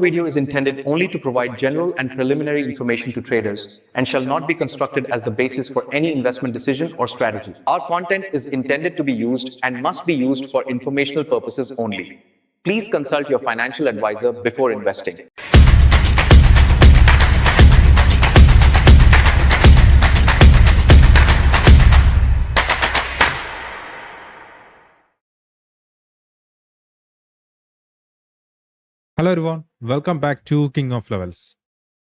video is intended only to provide general and preliminary information to traders and shall not be constructed as the basis for any investment decision or strategy. Our content is intended to be used and must be used for informational purposes only. Please consult your financial advisor before investing. Hello everyone, welcome back to king of levels.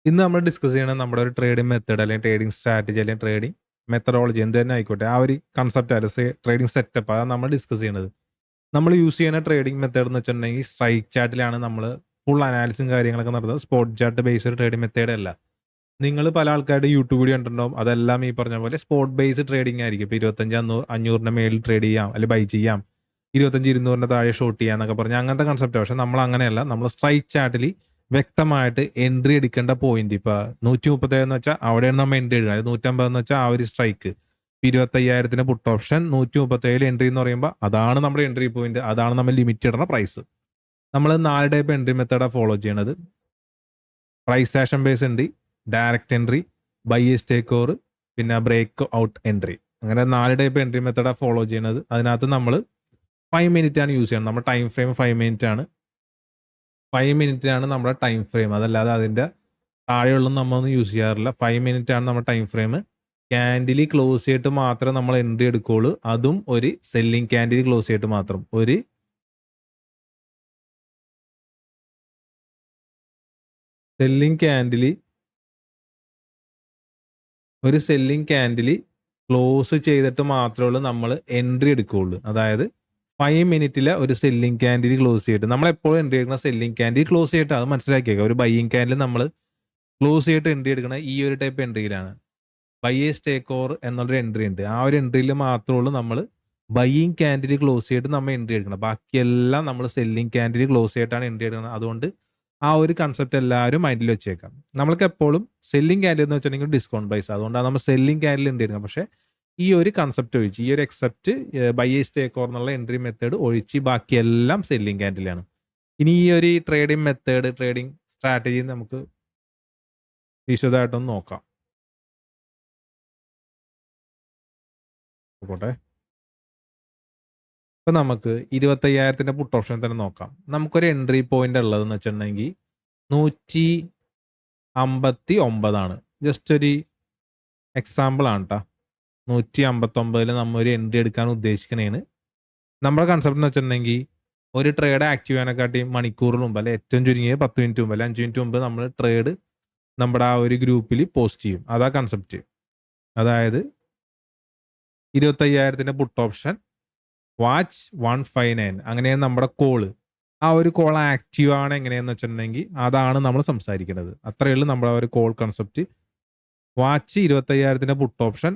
ഇന്ന് നമ്മൾ discuss ചെയ്യണത് നമ്മുടെ ഒരു trading method അല്ലെങ്കിൽ trading strategy അല്ലെങ്കിൽ trading methodology എന്ത് തന്നെ ആയിക്കോട്ടെ, ആ ഒരു കൺസെപ്റ്റ് ആയിട്ട് ട്രേഡിംഗ് സെറ്റപ്പ് അതാണ് നമ്മൾ ഡിസ്കസ് ചെയ്യുന്നത്. നമ്മൾ യൂസ് ചെയ്യുന്ന ട്രേഡിംഗ് മെത്തേഡ് എന്ന് വെച്ചിട്ടുണ്ടെങ്കിൽ സ്ട്രൈക്ക് ചാർട്ടിലാണ് നമ്മൾ ഫുൾ അനാലിസും കാര്യങ്ങളൊക്കെ നടത്തുന്നത്. Spot chart based trading method അല്ല. നിങ്ങൾ പല ആൾക്കാരുടെ യൂട്യൂബ് വീഡിയോ കണ്ടിട്ടുണ്ടാവും. അതെല്ലാം ഈ പറഞ്ഞ പോലെ സ്പോട്ട് ബേസ്ഡ് ട്രേഡിംഗ് ആയിരിക്കും. ഇപ്പോൾ 25-500 മേളിൽ ട്രേഡ് ചെയ്യാം അല്ലെങ്കിൽ ബൈ ചെയ്യാം, 25-200 താഴെ ഷോർട്ട് ചെയ്യാന്നൊക്കെ പറഞ്ഞാൽ അങ്ങനത്തെ കൺസെപ്റ്റ്. പക്ഷെ നമ്മൾ അങ്ങനെയല്ല. നമ്മൾ സ്ട്രൈക്ക് ചാർട്ടിൽ വ്യക്തമായിട്ട് എൻട്രി എടുക്കേണ്ട പോയിന്റ് ഇപ്പോൾ 137 എന്ന് വെച്ചാൽ അവിടെയാണ് നമ്മൾ എൻട്രി എടുക്കുക. 150 എന്ന് വെച്ചാൽ ആ ഒരു സ്ട്രൈക്ക് 25,000 പുട്ട് ഓപ്ഷൻ 137 എൻട്രി എന്ന് പറയുമ്പോൾ അതാണ് നമ്മുടെ എൻട്രി പോയിന്റ്, അതാണ് നമ്മൾ ലിമിറ്റ് ഇടുന്ന പ്രൈസ്. നമ്മൾ 4 ടൈപ്പ് എൻട്രി മെത്തേഡാണ് ഫോളോ ചെയ്യണത്. Price action base entry, direct entry, buyers take over, പിന്നെ ബ്രേക്ക് ഔട്ട് എൻട്രി. അങ്ങനെ 4 ടൈപ്പ് എൻട്രി മെത്തേഡാണ് ഫോളോ ചെയ്യണത്. അതിനകത്ത് നമ്മൾ 5 മിനിറ്റ് ആണ് യൂസ് ചെയ്യുന്നത്. നമ്മുടെ ടൈം ഫ്രെയിം 5 മിനിറ്റ് ആണ്. 5 മിനിറ്റ് ആണ് നമ്മുടെ ടൈം ഫ്രെയിം. അതല്ലാതെ അതിൻ്റെ താഴെയുള്ള നമ്മളൊന്നും യൂസ് ചെയ്യാറില്ല. 5 മിനിറ്റ് ആണ് നമ്മുടെ ടൈം ഫ്രെയിം. ക്യാൻഡിൽ ക്ലോസ് ചെയ്തിട്ട് മാത്രമേ നമ്മൾ എൻട്രി എടുക്കുകയുള്ളൂ. അതും ഒരു സെല്ലിംഗ് ക്യാൻഡിൽ ക്ലോസ് ചെയ്തിട്ട് മാത്രം. ഒരു സെല്ലിംഗ് ക്യാൻഡിൽ ക്ലോസ് ചെയ്തിട്ട് മാത്രമേ ഉള്ളൂ നമ്മൾ എൻട്രി എടുക്കുകയുള്ളൂ. അതായത് 5 മിനിറ്റിലെ ഒരു സെല്ലിംഗ് ക്യാൻഡിൽ ക്ലോസ് ചെയ്തിട്ട് നമ്മൾ എപ്പോഴും എൻട്രി എടുക്കുന്ന സെല്ലിംഗ് ക്യാൻഡിൽ ക്ലോസ് ചെയ്തിട്ട് അത് മനസ്സിലാക്കിയേക്കാം. ഒരു ബൈയിങ് ക്യാൻഡിൽ നമ്മൾ ക്ലോസ് ചെയ്തിട്ട് എൻട്രി എടുക്കുന്ന ഈ ഒരു ടൈപ്പ് എൻട്രിയിലാണ്. ബൈയേഴ്സ് ടേക്ക് ഓവർ എന്നുള്ളൊരു എൻട്രി ഉണ്ട്. ആ ഒരു എൻട്രിയിൽ മാത്രമേ ഉള്ളൂ നമ്മൾ ബൈയിങ് ക്യാൻഡിൽ ക്ലോസ് ചെയ്തിട്ട് നമ്മൾ എൻട്രി എടുക്കണം. ബാക്കിയെല്ലാം നമ്മൾ സെല്ലിംഗ് ക്യാൻഡിൽ ക്ലോസ് ചെയ്തിട്ടാണ് എൻട്രി എടുക്കുന്നത്. അതുകൊണ്ട് ആ ഒരു കൺസെപ്റ്റ് എല്ലാവരും മൈൻഡിൽ വെച്ചേക്കാം. നമ്മൾക്ക് എപ്പോഴും സെല്ലിംഗ് ക്യാൻഡിൽ എന്ന് വെച്ചിട്ടുണ്ടെങ്കിൽ ഡിസ്കൗണ്ട് പ്രൈസ്, അതുകൊണ്ടാണ് നമ്മൾ സെല്ലിംഗ് ക്യാൻഡിൽ എൻട്രി എടുക്കുന്നത്. പക്ഷേ ഈ ഒരു കൺസെപ്റ്റ് ഒഴിച്ച്, ഈ ഒരു എക്സെപ്റ്റ് ബൈയേഴ്സ് ടേക്ക് ഓവർ എന്നുള്ള എൻട്രി മെത്തേഡ് ഒഴിച്ച് ബാക്കിയെല്ലാം സെല്ലിംഗ് ക്യാൻഡിലാണ്. ഇനി ഈ ഒരു ട്രേഡിംഗ് മെത്തേഡ്, ട്രേഡിംഗ് സ്ട്രാറ്റജി നമുക്ക് വിശദമായിട്ടൊന്ന് നോക്കാം. ആയിക്കോട്ടെ. ഇപ്പം നമുക്ക് 25,000 പുട്ട് ഓപ്ഷൻ തന്നെ നോക്കാം. നമുക്കൊരു എൻട്രി പോയിന്റ് ഉള്ളതെന്ന് വെച്ചിട്ടുണ്ടെങ്കിൽ 159 ജസ്റ്റ് ഒരു എക്സാമ്പിൾ ആണ് കേട്ടോ. 159 നമ്മൊരു എൻട്രി എടുക്കാൻ ഉദ്ദേശിക്കണേന്. നമ്മുടെ കൺസെപ്റ്റ് എന്ന് വെച്ചിട്ടുണ്ടെങ്കിൽ ഒരു ട്രേഡ് ആക്റ്റീവ് ചെയ്യാനെക്കാട്ടി മണിക്കൂറിന് മുമ്പ്, അല്ലെ ഏറ്റവും ചുരുങ്ങിയത് 10 മിനിറ്റ് മുമ്പ്, അല്ലെ 5 മിനിറ്റ് മുമ്പ് നമ്മൾ ട്രേഡ് നമ്മുടെ ആ ഒരു ഗ്രൂപ്പിൽ പോസ്റ്റ് ചെയ്യും. അതാ കൺസെപ്റ്റ്. അതായത് 25,000 പുട്ട് ഓപ്ഷൻ വാച്ച് 159, അങ്ങനെയാണ് നമ്മുടെ കോള്. ആ ഒരു കോൾ ആക്റ്റീവ് ആണ് എങ്ങനെയാന്ന് വെച്ചിട്ടുണ്ടെങ്കിൽ അതാണ് നമ്മൾ സംസാരിക്കുന്നത്. അത്രയേ ഉള്ളൂ നമ്മുടെ ഒരു call concept. Watch 25,000 puttu option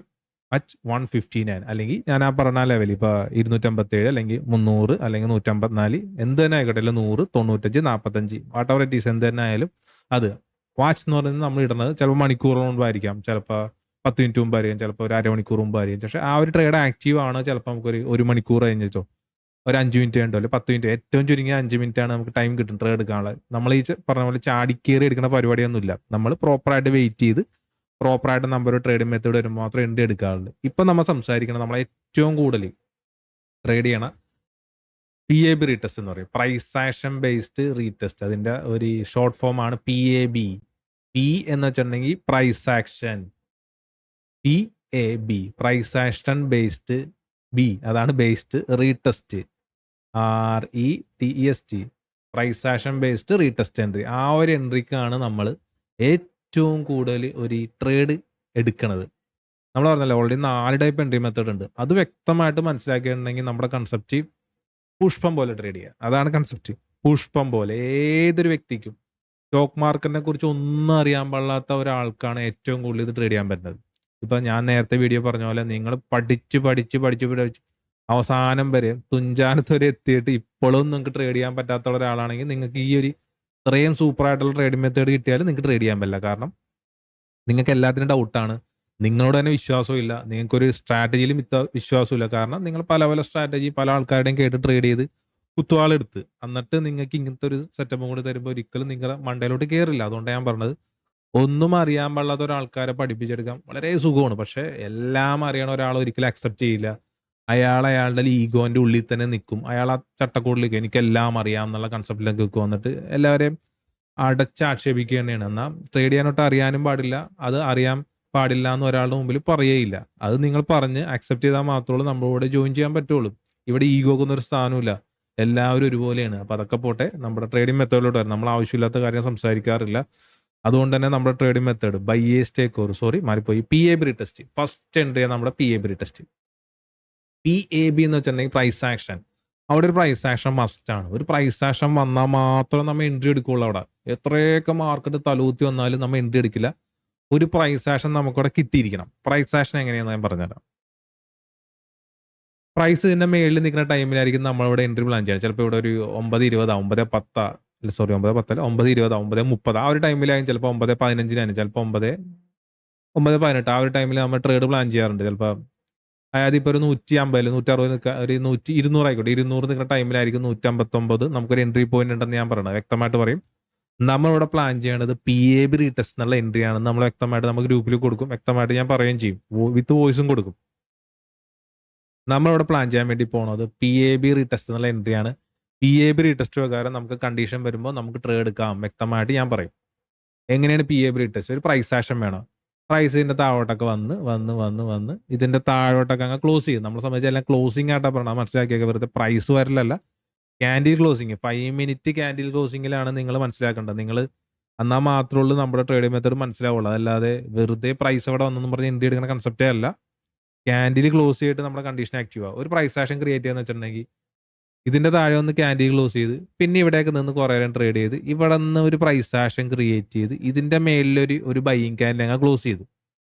at 159, അല്ലെങ്കിൽ ഞാൻ ആ പറഞ്ഞ ലെവൽ ഇപ്പോൾ 257 അല്ലെങ്കിൽ 300 അല്ലെങ്കിൽ 154 എന്ത് തന്നെ ആയിക്കോട്ടെ, അല്ലെങ്കിൽ 100, 95, 45 വാട്ട് എവർ ഇറ്റ് ഈസ്, എന്ത് തന്നെ ആയാലും അത് വാച്ച് എന്ന് പറയുന്നത് നമ്മൾ ഇടുന്നത് ചിലപ്പോൾ മണിക്കൂർ മുമ്പായിരിക്കാം, ചിലപ്പോൾ 10 മിനിറ്റ് മുമ്പായിരിക്കും, ചിലപ്പോൾ ഒരു അരമണിക്കൂർ മുമ്പായിരിക്കും. പക്ഷേ ആ ഒരു ട്രേഡ് ആക്റ്റീവ് ആണ് ചിലപ്പോൾ നമുക്കൊരു മണിക്കൂർ കഴിഞ്ഞോ, ഒരു 5 മിനിറ്റ് കണ്ടോ, അല്ലെങ്കിൽ 10 മിനിറ്റ്, ഏറ്റവും ചുരുങ്ങിയ 5 മിനിറ്റ് ആണ് നമുക്ക് ടൈം കിട്ടും ട്രേഡ് എടുക്കാനുള്ളത്. നമ്മൾ ഈ പറഞ്ഞ പോലെ ചാടിക്കേറി എടുക്കുന്ന പരിപാടിയൊന്നുമില്ല. നമ്മൾ പ്രോപ്പറായിട്ട് വെയിറ്റ് ചെയ്ത് പ്രോപ്പറായിട്ട് നമ്പർ ട്രേഡിംഗ് മെത്തേഡ് വരുമ്പോൾ മാത്രം എൻട്രി എടുക്കാറുണ്ട്. ഇപ്പം നമ്മൾ സംസാരിക്കണം, നമ്മൾ ഏറ്റവും കൂടുതൽ ട്രേഡ് ചെയ്യണ PAB റീടെസ്റ്റ് എന്ന് പറയും, പ്രൈസ് ആക്ഷൻ ബേസ്ഡ് റീടെസ്റ്റ്. അതിൻ്റെ ഒരു ഷോർട്ട് ഫോം ആണ് PAB. P എന്ന് വെച്ചിട്ടുണ്ടെങ്കിൽ price action, PAB price action based, B അതാണ് based retest, RETEST price action based retest entry. ആ ഒരു എൻട്രിക്കാണ് നമ്മൾ ഏറ്റവും കൂടുതൽ ഒരു ട്രേഡ് എടുക്കണത്. നമ്മൾ പറഞ്ഞല്ലോ ഓൾറെഡി 4 ടൈപ്പ് എൻട്രി മെത്തേഡ് ഉണ്ട്. അത് വ്യക്തമായിട്ട് മനസ്സിലാക്കിയിട്ടുണ്ടെങ്കിൽ നമ്മുടെ കൺസെപ്റ്റ് പുഷ്പം പോലെ ട്രേഡ് ചെയ്യുക. അതാണ് കൺസെപ്റ്റ്. പുഷ്പം പോലെ ഏതൊരു വ്യക്തിക്കും, സ്റ്റോക്ക് മാർക്കറ്റിനെ കുറിച്ച് ഒന്നും അറിയാൻ പാടില്ലാത്ത ഒരാൾക്കാണ് ഏറ്റവും കൂടുതൽ ഇത് ട്രേഡ് ചെയ്യാൻ പറ്റുന്നത്. ഇപ്പം ഞാൻ നേരത്തെ വീഡിയോ പറഞ്ഞ പോലെ നിങ്ങൾ പഠിച്ച് അവസാനം വരെ തുഞ്ചാനത്ത് വരെ എത്തിയിട്ട് ഇപ്പോഴും നിങ്ങൾക്ക് ട്രേഡ് ചെയ്യാൻ പറ്റാത്ത ഒരാളാണെങ്കിൽ നിങ്ങൾക്ക് ഈ ഒരു ഇത്രയും സൂപ്പറായിട്ടുള്ള ട്രേഡിംഗ് മെത്തേഡ് കിട്ടിയാലും നിങ്ങൾക്ക് ട്രേഡ് ചെയ്യാൻ പറ്റില്ല. കാരണം നിങ്ങൾക്ക് എല്ലാത്തിനും ഡൗട്ടാണ്, നിങ്ങളോട് തന്നെ വിശ്വാസവും ഇല്ല, നിങ്ങൾക്കൊരു സ്ട്രാറ്റജിയിലും വിശ്വാസമില്ല. കാരണം നിങ്ങൾ പല സ്ട്രാറ്റജി പല ആൾക്കാരുടെയും കേട്ട് ട്രേഡ് ചെയ്ത് കുത്തുവാളെടുത്ത് എന്നിട്ട് നിങ്ങൾക്ക് ഇങ്ങനത്തെ ഒരു സെറ്റപ്പും കൂടി തരുമ്പോൾ ഒരിക്കലും നിങ്ങളുടെ മണ്ടയിലോട്ട് കയറില്ല. അതുകൊണ്ടാണ് ഞാൻ പറഞ്ഞത് ഒന്നും അറിയാൻ പാടില്ലാത്ത ഒരാൾക്കാരെ പഠിപ്പിച്ചെടുക്കാൻ വളരെ സുഖമാണ്. പക്ഷെ എല്ലാം അറിയണ ഒരാൾ ഒരിക്കലും അക്സെപ്റ്റ് ചെയ്യില്ല. അയാളുടെ ഈഗോന്റെ ഉള്ളിൽ തന്നെ നിൽക്കും. അയാൾ ആ ചട്ടക്കൂടിലേക്ക് എനിക്കെല്ലാം അറിയാം എന്നുള്ള കൺസെപ്റ്റിലേക്ക് നിൽക്കും. വന്നിട്ട് എല്ലാവരെയും അടച്ചാക്ഷേപിക്കുക തന്നെയാണ്. എന്നാൽ ട്രേഡ് ചെയ്യാനൊട്ട് അറിയാനും പാടില്ല. അത് അറിയാൻ പാടില്ല എന്ന് ഒരാളുടെ മുമ്പിൽ പറയുകയില്ല. അത് നിങ്ങൾ പറഞ്ഞ് അക്സെപ്റ്റ് ചെയ്താൽ മാത്രമേ നമ്മളോട് ജോയിൻ ചെയ്യാൻ പറ്റുള്ളൂ. ഇവിടെ ഈഗോക്കൊന്നും ഒരു സ്ഥാനമില്ല. എല്ലാവരും ഒരുപോലെയാണ്. അപ്പൊ അതൊക്കെ പോട്ടെ. നമ്മുടെ ട്രേഡിംഗ് മെത്തേഡിലോട്ട് വരാം. നമ്മൾ ആവശ്യമില്ലാത്ത കാര്യം സംസാരിക്കാറില്ല. അതുകൊണ്ട് തന്നെ നമ്മുടെ ട്രേഡിംഗ് മെത്തേഡ് ബൈ എ സ്റ്റേക്ക് ഓർ മാറിപ്പോയി P A B retest. First entry നമ്മുടെ P A B retest. P A B എന്ന് വെച്ചിട്ടുണ്ടെങ്കിൽ പ്രൈസ് ആക്ഷൻ. അവിടെ ഒരു പ്രൈസ് ആക്ഷൻ മസ്റ്റ് ആണ്. ഒരു പ്രൈസ് ആക്ഷൻ വന്നാൽ മാത്രമേ നമ്മൾ എൻട്രി എടുക്കുള്ളൂ. അവിടെ എത്രയൊക്കെ മാർക്കറ്റ് തലൂത്തി വന്നാലും നമ്മൾ എൻട്രി എടുക്കില്ല. ഒരു പ്രൈസ് ആക്ഷൻ നമുക്കവിടെ കിട്ടിയിരിക്കണം. പ്രൈസ് ആക്ഷൻ എങ്ങനെയാണെന്ന് ഞാൻ പറഞ്ഞുതരാം. പ്രൈസ് ഇതിന്റെ മേളിൽ നിൽക്കുന്ന ടൈമിലായിരിക്കും നമ്മളിവിടെ എൻട്രി പ്ലാൻ ചെയ്യുക. ചിലപ്പോൾ ഇവിടെ ഒരു 9:20, 9:10, 9:10, 9:20, 9:30 ആ ഒരു ടൈമിലായും ചിലപ്പോൾ 9:15 ചിലപ്പോൾ 9:18 ആ ഒരു ടൈമിൽ നമ്മൾ ട്രേഡ് പ്ലാൻ ചെയ്യാറുണ്ട്. ചിലപ്പോൾ അതായത് ഇപ്പോൾ ഒരു 150, 160 നിൽക്കുക, ഒരു 200 ആയിക്കോട്ടെ, 200 നിൽക്കുന്ന ടൈമിലായിരിക്കും 159 നമുക്കൊരു എൻട്രി പോയിന്റ് ഉണ്ടെന്ന് ഞാൻ പറയണത്. വ്യക്തമായിട്ട് പറയും. നമ്മളിവിടെ പ്ലാൻ ചെയ്യണത് പി എ ബി റീടെസ്റ്റ് എന്നുള്ള എൻട്രി ആണ്. നമ്മൾ വ്യക്തമായിട്ട് നമുക്ക് ഗ്രൂപ്പിൽ കൊടുക്കും. വ്യക്തമായിട്ട് ഞാൻ പറയുകയും ചെയ്യും. വിത്ത് വോയിസും കൊടുക്കും. നമ്മളിവിടെ പ്ലാൻ ചെയ്യാൻ വേണ്ടി പോണത് പി എ ബി റീടെസ്റ്റ് എന്നുള്ള എൻട്രി ആണ്. പി എ ബി റീടെസ്റ്റ് പ്രകാരം നമുക്ക് കണ്ടീഷൻ വരുമ്പോൾ നമുക്ക് ട്രേഡ് എടുക്കാം. വ്യക്തമായിട്ട് ഞാൻ പറയും. എങ്ങനെയാണ് പി എ ബി റീടെസ്റ്റ്? ഒരു പ്രൈസ് ആക്ഷൻ വേണം. പ്രൈസ് ഇതിന്റെ താഴോട്ടൊക്കെ വന്ന് ഇതിന്റെ താഴോട്ടൊക്കെ അങ്ങ് ക്ലോസ് ചെയ്യും. നമ്മളെ സംബന്ധിച്ച് എല്ലാം ക്ലോസിംഗ് ആയിട്ടാണ് പറഞ്ഞത്. മനസ്സിലാക്കിയൊക്കെ വെറുതെ പ്രൈസ് വരലല്ല. ക്യാൻഡിൽ ക്ലോസിങ് 5 മിനിറ്റ് ക്യാൻഡിൽ ക്ലോസിങ്ങിലാണ് നിങ്ങൾ മനസ്സിലാക്കേണ്ടത്. നിങ്ങൾ എന്നാൽ മാത്രമേ ഉള്ളൂ നമ്മുടെ ട്രേഡിംഗ് മെത്തേഡ് മനസ്സിലാവുള്ളൂ. അതല്ലാതെ വെറുതെ പ്രൈസ് അവിടെ വന്നെന്ന് പറഞ്ഞ് എൻട്രി എടുക്കുന്ന കൺസെപ്റ്റേ അല്ല. ക്യാൻഡിൽ ക്ലോസ് ചെയ്തിട്ട് നമ്മുടെ കണ്ടീഷൻ ആക്റ്റീവ് ആവുക. ഒരു പ്രൈസ് ആക്ഷൻ ക്രിയേറ്റ് ചെയ്യാന്ന് വെച്ചിട്ടുണ്ടെങ്കിൽ ഇതിന്റെ താഴെ ഒന്ന് ക്യാൻഡിൽ ക്ലോസ് ചെയ്ത് പിന്നെ ഇവിടെയൊക്കെ നിന്ന് കുറേ നേരം ട്രേഡ് ചെയ്ത് ഇവിടെ നിന്ന് ഒരു പ്രൈസ് ആക്ഷൻ ക്രിയേറ്റ് ചെയ്ത് ഇതിന്റെ മേളിലൊരു ഒരു ബൈയിങ് ക്യാൻഡിൽ അങ്ങ് ക്ലോസ് ചെയ്തു.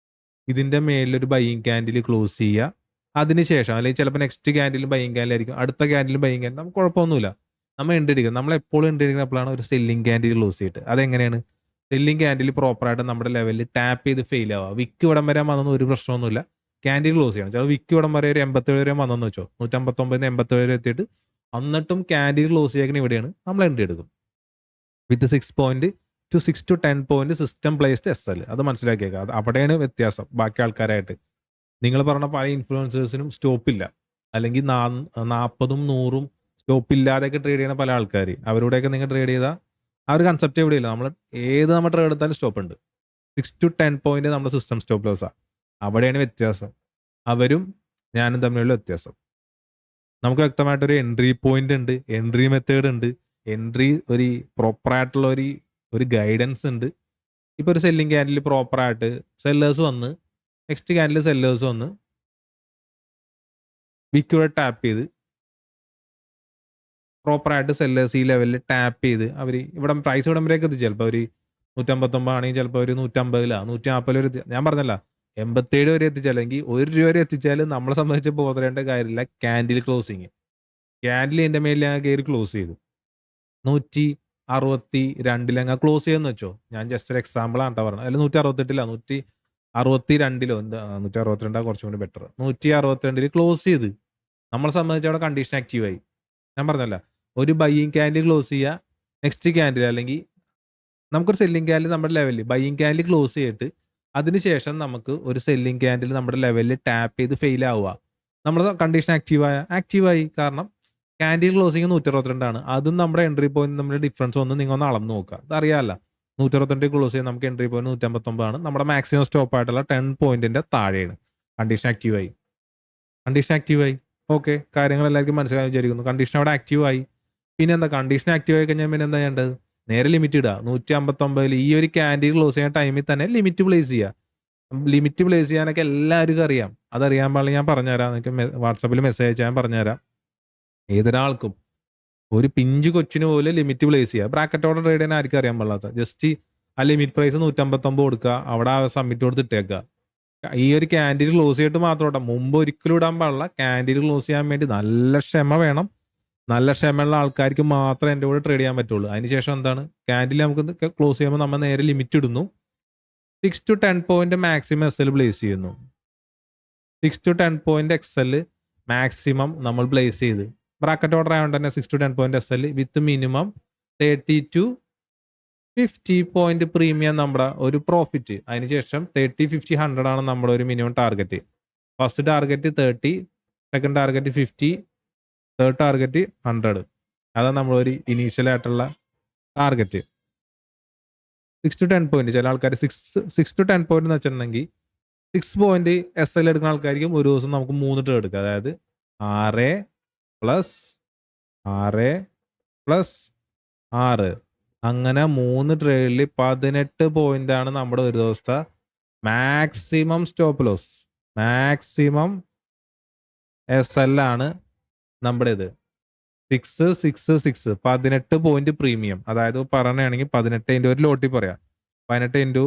ഇതിന്റെ മേളിലൊരു ബൈയിങ് ക്യാൻഡിൽ ക്ലോസ് ചെയ്യുക. അതിനുശേഷം അല്ലെങ്കിൽ ചിലപ്പോൾ നെക്സ്റ്റ് ക്യാൻഡിലും ബൈയിങ് ക്യാൻഡിലായിരിക്കും, അടുത്ത ക്യാൻഡിലും ബൈയിങ് ക്യാൻഡിൽ, നമുക്ക് കുഴപ്പമൊന്നുമില്ല. നമ്മൾ എൻട്രി എടുക്കുക. നമ്മൾ എപ്പോഴും എൻട്രി എടുക്കുന്ന എപ്പോഴാണ് ഒരു സെല്ലിംഗ് ക്യാൻഡിൽ ക്ലോസ് ചെയ്തിട്ട്. അതെങ്ങനെയാണ്? സെല്ലിംഗ് ക്യാൻഡിൽ പ്രോപ്പറായിട്ട് നമ്മുടെ ലെവലിൽ ടാപ്പ് ചെയ്ത് ഫെയിൽ ആവുക. വിക്ക് ഇവിടം വരാൻ വന്നൊന്നും ഒരു പ്രശ്നമൊന്നുമില്ല. ക്യാൻഡിൽ ക്ലോസ് ചെയ്യണം. ചില വിക്ക് ഇവിടം വരെ ഒരു 87 വരെ വന്നെന്ന് വെച്ചോ, 159 87 വരെ എത്തിയിട്ട് എന്നിട്ടും ക്യാൻഡിൽ ക്ലോസ് ചെയ്യുന്ന ഇവിടെയാണ് നമ്മൾ എൻട്രി എടുക്കും. വിത്ത് 6 to 10 point system placed S L. അത് മനസ്സിലാക്കിയേക്കാം. അത് അവിടെയാണ് വ്യത്യാസം ബാക്കി ആൾക്കാരായിട്ട്. നിങ്ങൾ പറഞ്ഞ പല ഇൻഫ്ലുവൻസേഴ്സിനും സ്റ്റോപ്പില്ല. അല്ലെങ്കിൽ 40ഉം 100ഉം സ്റ്റോപ്പില്ലാതെയൊക്കെ ട്രേഡ് ചെയ്യുന്ന പല ആൾക്കാർ. അവരോടെയൊക്കെ നിങ്ങൾ ട്രേഡ് ചെയ്താൽ ആ ഒരു കൺസെപ്റ്റ് എവിടെയില്ല. നമ്മൾ ട്രേഡ് എടുത്താലും സ്റ്റോപ്പ് ഉണ്ട്. 6 to 10 പോയിന്റ് നമ്മുടെ സിസ്റ്റം സ്റ്റോപ്പ് ലോസാണ്. അവിടെയാണ് വ്യത്യാസം. അവരും ഞാനും തമ്മിലുള്ള വ്യത്യാസം. നമുക്ക് വ്യക്തമായിട്ടൊരു എൻട്രി പോയിന്റ് ഉണ്ട്, എൻട്രി മെത്തേഡ് ഉണ്ട്, എൻട്രി ഒരു പ്രോപ്പറായിട്ടുള്ള ഒരു ഗൈഡൻസ് ഉണ്ട്. ഇപ്പോൾ ഒരു സെല്ലിംഗ് ക്യാൻഡിൽ പ്രോപ്പറായിട്ട് സെല്ലേഴ്സ് വന്ന് നെക്സ്റ്റ് ക്യാൻഡിൽ സെല്ലേഴ്സ് വന്ന് വിക്കൂടെ ടാപ്പ് ചെയ്ത് പ്രോപ്പറായിട്ട് സെല്ലേഴ്സ് ഈ ലെവലിൽ ടാപ്പ് ചെയ്ത് അവർ ഇവിടെ പ്രൈസ് ഇവിടം വരെയൊക്കെ എത്തി. ചിലപ്പോൾ ഒരു 159 ആണെങ്കിൽ ചിലപ്പോൾ ഒരു 150 140 വരെ ഞാൻ പറഞ്ഞല്ല 87 വരെ എത്തിച്ചാൽ, അല്ലെങ്കിൽ 1 രൂപ വരെ എത്തിച്ചാൽ നമ്മളെ സംബന്ധിച്ച് ബോധേണ്ട കാര്യമില്ല. ക്യാൻഡിൽ ക്ലോസിങ്, ക്യാൻഡിൽ എൻ്റെ മേലിൽ ഞങ്ങൾ കയറി ക്ലോസ് ചെയ്തു 162 അങ്ങ് ക്ലോസ് ചെയ്യുമെന്ന് വെച്ചോ. ഞാൻ ജസ്റ്റ് ഒരു എക്സാമ്പിൾ ആണ് പറഞ്ഞത്. അല്ല 168 162 എന്താ 162 കുറച്ചും കൂടി ബെറ്റർ. 162 ക്ലോസ് ചെയ്ത് നമ്മളെ സംബന്ധിച്ച് അവിടെ കണ്ടീഷൻ ആക്റ്റീവായി. ഞാൻ പറഞ്ഞല്ല, ഒരു ബൈയിങ് ക്യാൻഡിൽ ക്ലോസ് ചെയ്യുക, നെക്സ്റ്റ് ക്യാൻഡിൽ അല്ലെങ്കിൽ നമുക്കൊരു സെല്ലിംഗ് ക്യാൻഡിൽ നമ്മുടെ ലെവലിൽ ബൈയിങ് ക്യാൻഡിൽ ക്ലോസ് ചെയ്തിട്ട് അതിനുശേഷം നമുക്ക് ഒരു സെല്ലിംഗ് ക്യാൻഡിൽ നമ്മുടെ ലെവലിൽ ടാപ്പ് ചെയ്ത് ഫെയിൽ ആവുക. നമ്മുടെ കണ്ടീഷൻ ആക്റ്റീവായി. കാരണം ക്യാൻഡിൽ ക്ലോസിങ് 162 ആണ്. അതും നമ്മുടെ എൻട്രി പോയിന്റ് നമ്മുടെ ഡിഫറൻസ് ഒന്ന് നിങ്ങൾ ഒന്ന് അളന്ന് നോക്കുക. അതറിയാമല്ല, 162 ക്ലോസ് ചെയ്ത് നമുക്ക് എൻട്രി പോയിന്റ് 159 ആണ്. നമ്മുടെ മാക്സിമം സ്റ്റോപ്പ് ആയിട്ടുള്ള 10 പോയിന്റിന്റെ താഴെയാണ്. കണ്ടീഷൻ ആക്റ്റീവായി. ഓക്കെ, കാര്യങ്ങൾ എല്ലാവർക്കും മനസ്സിലായി വിചാരിക്കുന്നു. കണ്ടീഷൻ അവിടെ ആക്റ്റീവായി. പിന്നെ എന്താ, കണ്ടീഷൻ ആക്റ്റീവായി കഴിഞ്ഞാൽ പിന്നെ എന്താ ചെയ്യേണ്ടത്? നേരെ ലിമിറ്റ് ഇടുക. 159 ഈ ഒരു ക്യാൻഡിൽ ക്ലോസ് ചെയ്യുന്ന ടൈമിൽ തന്നെ ലിമിറ്റ് പ്ലേസ് ചെയ്യുക. ലിമിറ്റ് പ്ലേസ് ചെയ്യാനൊക്കെ എല്ലാവർക്കും അറിയാം. അതറിയാൻ പാടില്ല, ഞാൻ പറഞ്ഞുതരാം. നിങ്ങൾക്ക് വാട്സാപ്പിൽ മെസ്സേജ് അയച്ചാൽ ഞാൻ പറഞ്ഞുതരാം. ഏതൊരാൾക്കും, ഒരു പിഞ്ച് കൊച്ചിന് പോലെ ലിമിറ്റ് പ്ലേസ് ചെയ്യുക. ബ്രാക്കറ്റോടെ ട്രേഡ് ചെയ്യാൻ ആർക്കും അറിയാൻ പാടില്ലാത്ത ജസ്റ്റ് ആ ലിമിറ്റ് പ്രൈസ് 159 കൊടുക്കുക, അവിടെ സബ്മിറ്റ് കൊടുത്ത് ഇട്ടേക്കുക. ഈ ഒരു ക്യാൻഡിൽ ക്ലോസ് ചെയ്തിട്ട് മാത്രം ഇടാം. മുമ്പ് ഒരിക്കലും ഇടാൻ പാടില്ല. ക്യാൻഡിൽ ക്ലോസ് ചെയ്യാൻ വേണ്ടി നല്ല ക്ഷമ വേണം. നല്ല ക്ഷമയുള്ള ആൾക്കാർക്ക് മാത്രമേ എൻ്റെ കൂടെ ട്രേഡ് ചെയ്യാൻ പറ്റുള്ളൂ. അതിനുശേഷം എന്താണ്, ക്യാൻഡിൽ നമുക്ക് ക്ലോസ് ചെയ്യുമ്പോൾ നമ്മൾ നേരെ ലിമിറ്റ് ഇടുന്നു. 6 to 10 point maximum S L place ചെയ്യുന്നു. 6 to 10 point X L maximum നമ്മൾ പ്ലേസ് ചെയ്ത് ബ്രാക്കറ്റ് ഓർഡർ ആയതുകൊണ്ട് തന്നെ 6 to 10 point SL with minimum 30 to 50 point premium നമ്മുടെ ഒരു പ്രോഫിറ്റ്. അതിനുശേഷം 30, 50, 100 ആണ് നമ്മുടെ ഒരു minimum target. First target 30, second target 50, third target 100. അതാണ് നമ്മളൊരു ഇനീഷ്യൽ ആയിട്ടുള്ള ടാർഗറ്റ്. 6 to 10 point. ചില ആൾക്കാർ 6 to 10 പോയിന്റ് എന്ന് വെച്ചിട്ടുണ്ടെങ്കിൽ 6 പോയിന്റ് SL എടുക്കുന്ന ആൾക്കാർക്കും ഒരു ദിവസം നമുക്ക് 3 ട്രേഡ് എടുക്കാം. അതായത് 6 + 6 അങ്ങനെ 3 ട്രേഡിൽ 18 പോയിന്റ് ആണ് നമ്മുടെ ഒരു ദിവസത്തെ maximum stop loss. Maximum SL ആണ് നമ്മുടെ ഇത്. 6, 6, 6 18 പോയിന്റ് പ്രീമിയം. അതായത് പറയുകയാണെങ്കിൽ 18 ഇൻറ്റു ഒരു ലോട്ടി പറയാം. 18 ഇൻറ്റു